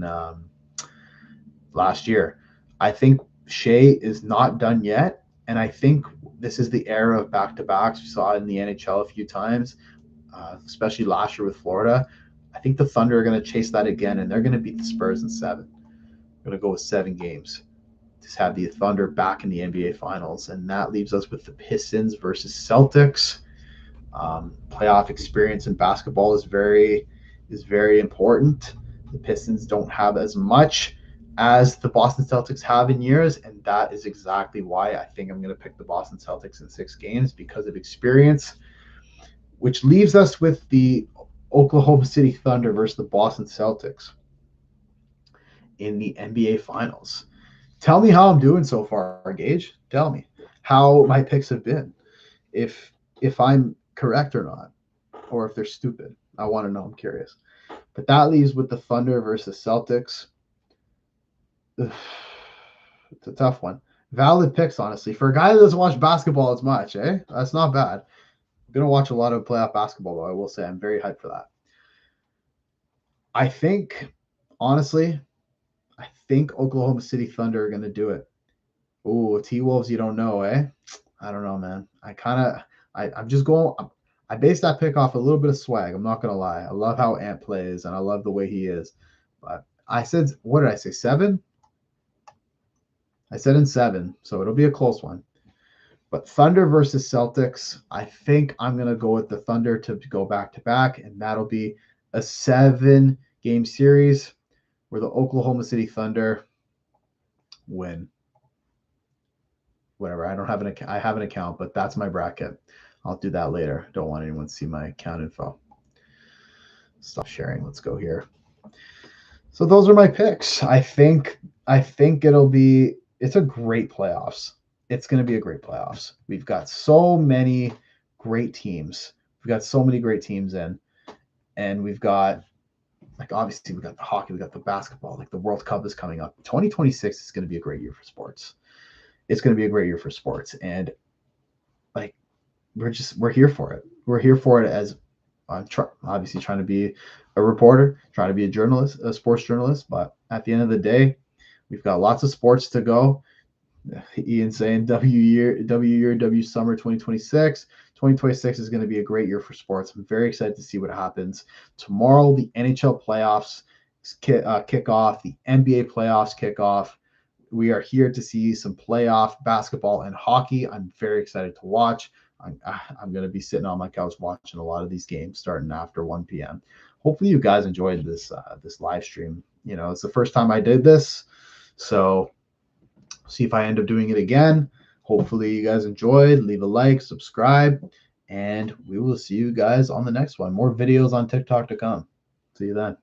last year. I think Shea is not done yet, and I think this is the era of back-to-backs. We saw it in the NHL a few times, especially last year with Florida. I think the Thunder are going to chase that again, and they're going to beat the Spurs in 7. I'm going to go with 7 games. Just have the Thunder back in the NBA Finals, and that leaves us with the Pistons versus Celtics. Playoff experience in basketball is very important. The Pistons don't have as much as the Boston Celtics have in years, and that is exactly why I think I'm going to pick the Boston Celtics in 6 games because of experience, which leaves us with the Oklahoma City Thunder versus the Boston Celtics in the NBA Finals. Tell me how I'm doing so far, Gage. Tell me how my picks have been. If I'm correct or not, or if they're stupid. I want to know. I'm curious. But that leaves with the Thunder versus Celtics. It's a tough one. Valid picks, honestly. For a guy that doesn't watch basketball as much, that's not bad. I'm going to watch a lot of playoff basketball, though. I will say I'm very hyped for that. I think, honestly, Oklahoma City Thunder are going to do it. Ooh, T-Wolves, you don't know, eh? I don't know, man. I'm just going. I based that pick off a little bit of swag. I'm not going to lie. I love how Ant plays, and I love the way he is. But I said, what did I say, 7? I said in 7, so it'll be a close one. But Thunder versus Celtics, I think I'm going to go with the Thunder to go back-to-back, and that'll be a 7-game series where the Oklahoma City Thunder win. Whatever. I have an account, but that's my bracket. I'll do that later. Don't want anyone to see my account info. Stop sharing. Let's go here. So those are my picks. I think it's a great playoffs. It's going to be a great playoffs. We've got so many great teams. We've got so many great teams in, and we've got, like, obviously we got the hockey, we got the basketball, like the World Cup is coming up. 2026 is going to be a great year for sports. It's going to be a great year for sports, and like we're here for it. We're here for it as obviously trying to be a reporter, trying to be a journalist, a sports journalist. But at the end of the day, we've got lots of sports to go. Ian saying W summer 2026. 2026 is going to be a great year for sports. I'm very excited to see what happens. Tomorrow, the NHL playoffs kick off. The NBA playoffs kick off. We are here to see some playoff basketball and hockey. I'm very excited to watch. I'm going to be sitting on my couch watching a lot of these games starting after 1 p.m. Hopefully you guys enjoyed this live stream. You know, it's the first time I did this, so see if I end up doing it again. Hopefully you guys enjoyed. Leave a like, subscribe, and we will see you guys on the next one. More videos on TikTok to come. See you then.